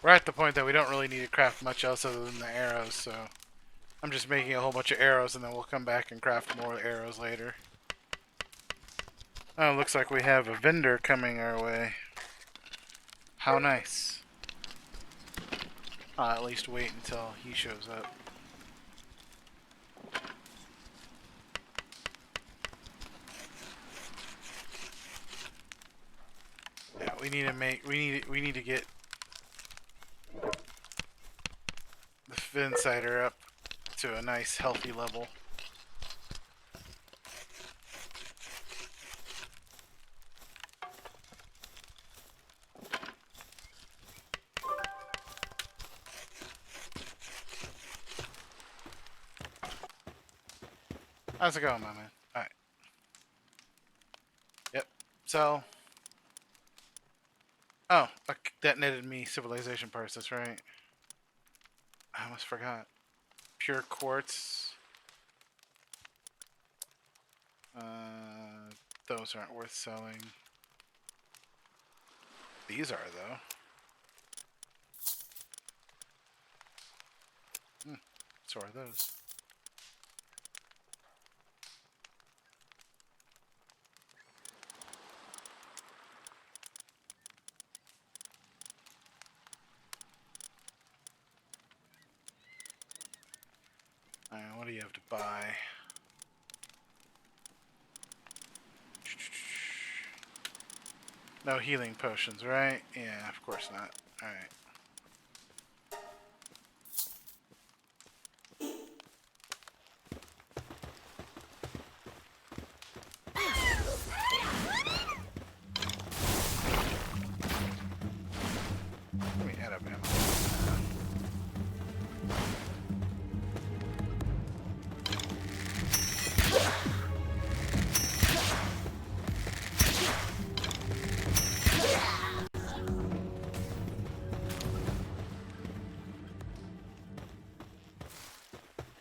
We're at the point that we don't really need to craft much else other than the arrows, so I'm just making a whole bunch of arrows and then we'll come back and craft more arrows later. Oh, looks like we have a vendor coming our way. How nice. I'll at least wait until he shows up. Yeah, we need to get the fin cider up to a nice healthy level. How's it going, my man? Alright. Yep. So. Oh, that netted me civilization parts, that's right. I almost forgot. Pure quartz. Those aren't worth selling. These are, though. So are those. Alright, what do you have to buy? No healing potions, right? Yeah, of course not. Alright. Let me add up ammo.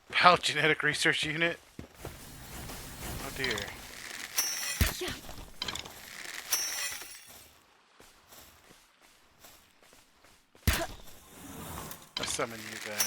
PAL Genetic Research Unit? Oh dear. I'll summon you back.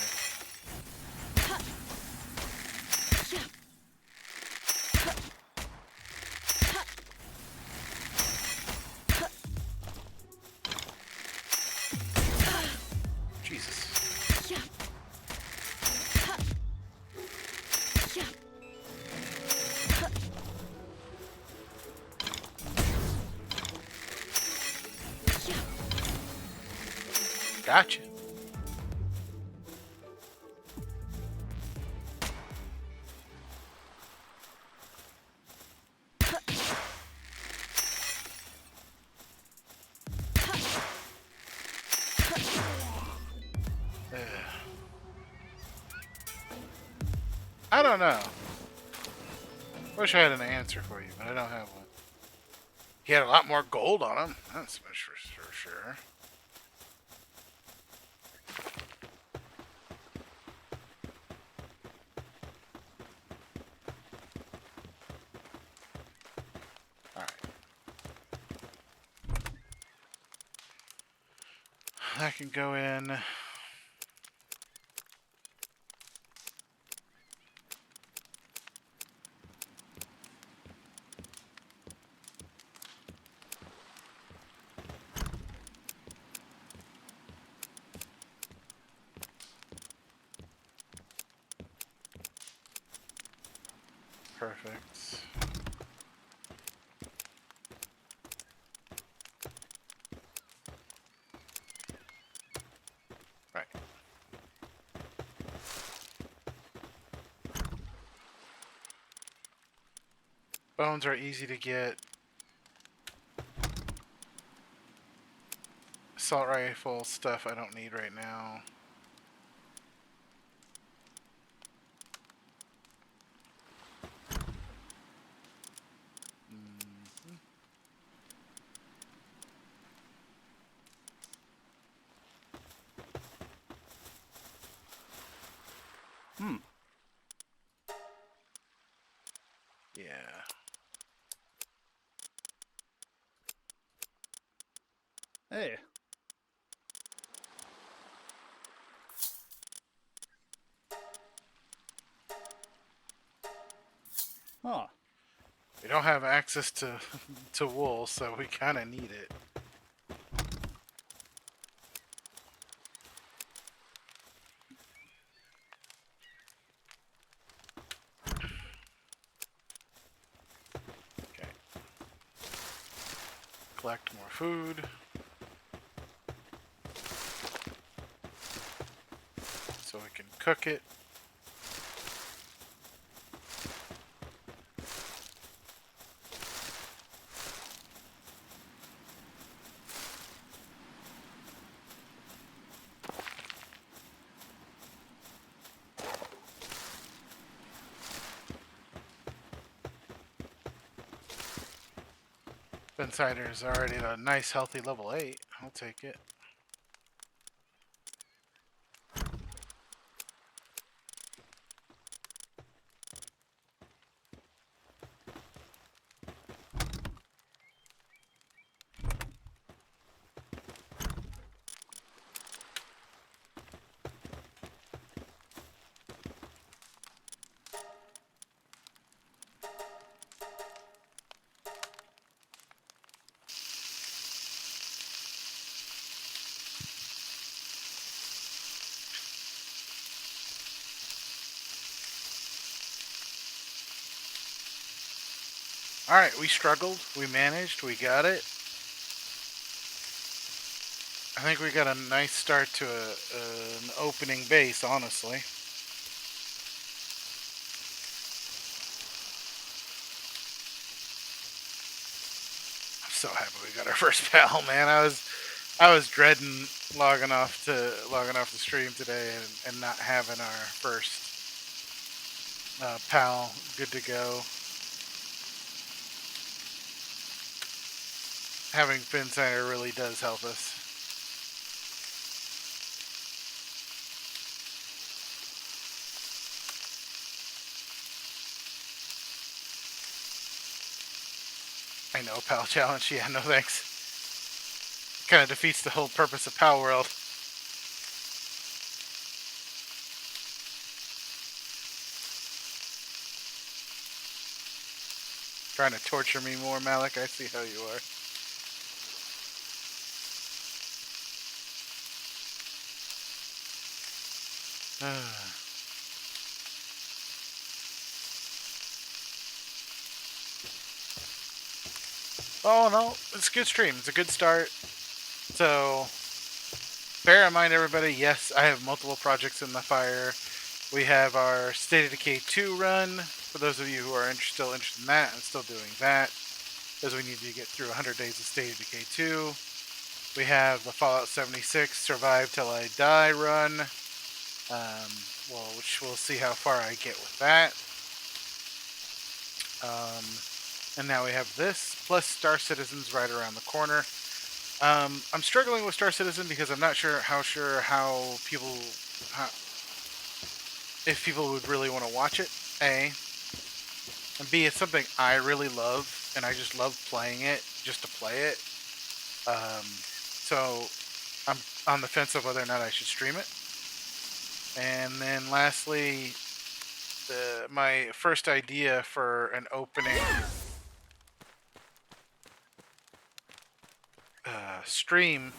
Gotcha. I don't know. Wish I had an answer for you, but I don't have one. He had a lot more gold on him. That's for sure. Alright. I can go in. Perfect. Right. Bones are easy to get. Assault rifle stuff I don't need right now. Hmm. Yeah. Hey. Huh. We don't have access to to wool, so we kind of need it. Okay. Collect more food. So we can cook it. Insider is already at a nice healthy level 8. I'll take it. Alright, we struggled. We managed. We got it. I think we got a nice start to an opening base, honestly. I'm so happy we got our first pal, man. I was dreading logging off the stream today and not having our first pal good to go. Having Phinsider really does help us. I know, pal challenge. Yeah, no thanks. Kind of defeats the whole purpose of Pal World. Trying to torture me more, Malik. I see how you are. Oh no, it's a good stream. It's a good start. So bear in mind, everybody, yes, I have multiple projects in the fire. We have our State of Decay 2 run. For those of you who are still interested in that, I'm still doing that, because we need to get through 100 days of State of Decay 2. We have the Fallout 76 Survive Till I Die run. Which we'll see how far I get with that. And now we have this, plus Star Citizen's right around the corner. I'm struggling with Star Citizen because I'm not sure how if people would really want to watch it. A, and B, it's something I really love, and I just love playing it just to play it. So I'm on the fence of whether or not I should stream it. And then lastly, my first idea for an opening stream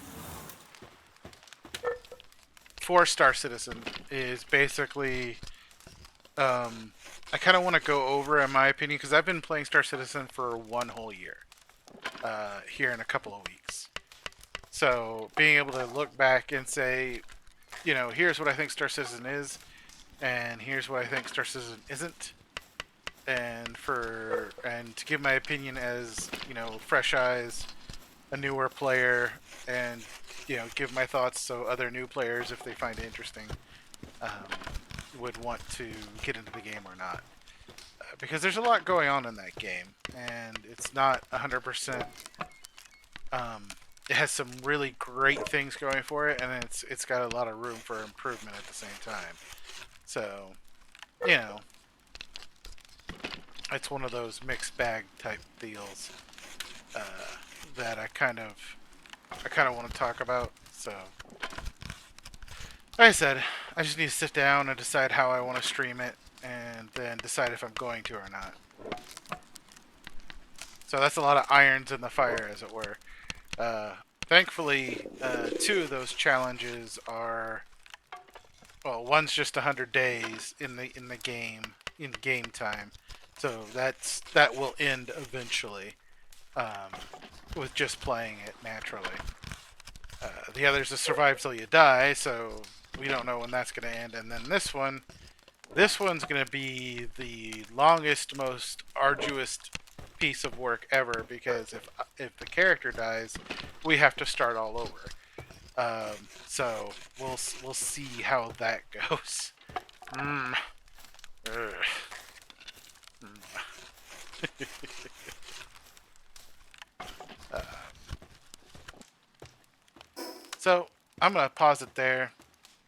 for Star Citizen is basically I kind of want to go over, in my opinion, because I've been playing Star Citizen for 1 whole year here in a couple of weeks. So being able to look back and say, you know, here's what I think Star Citizen is, and here's what I think Star Citizen isn't, and to give my opinion as, you know, fresh eyes, a newer player, and, you know, give my thoughts so other new players, if they find it interesting, would want to get into the game or not. Because there's a lot going on in that game, and it's not 100%. It has some really great things going for it, and it's got a lot of room for improvement at the same time. So, you know, it's one of those mixed bag type deals that I kind of want to talk about. So, like I said, I just need to sit down and decide how I want to stream it, and then decide if I'm going to or not. So that's a lot of irons in the fire, as it were. Thankfully, 2 of those challenges are, well, one's just 100 days in the game time, so that will end eventually, with just playing it naturally. The other's a survive till you die, so we don't know when that's going to end. And then this one's going to be the longest, most arduous piece of work ever, because if the character dies, we have to start all over. So we'll see how that goes. So I'm gonna pause it there.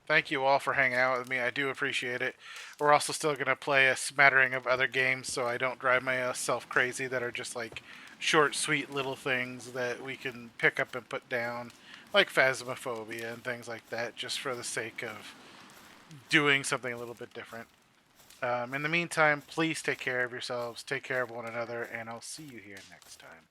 Thank you all for hanging out with me. I do appreciate it. We're also still going to play a smattering of other games so I don't drive myself crazy, that are just like short, sweet little things that we can pick up and put down, like Phasmophobia and things like that, just for the sake of doing something a little bit different. In the meantime, please take care of yourselves, take care of one another, and I'll see you here next time.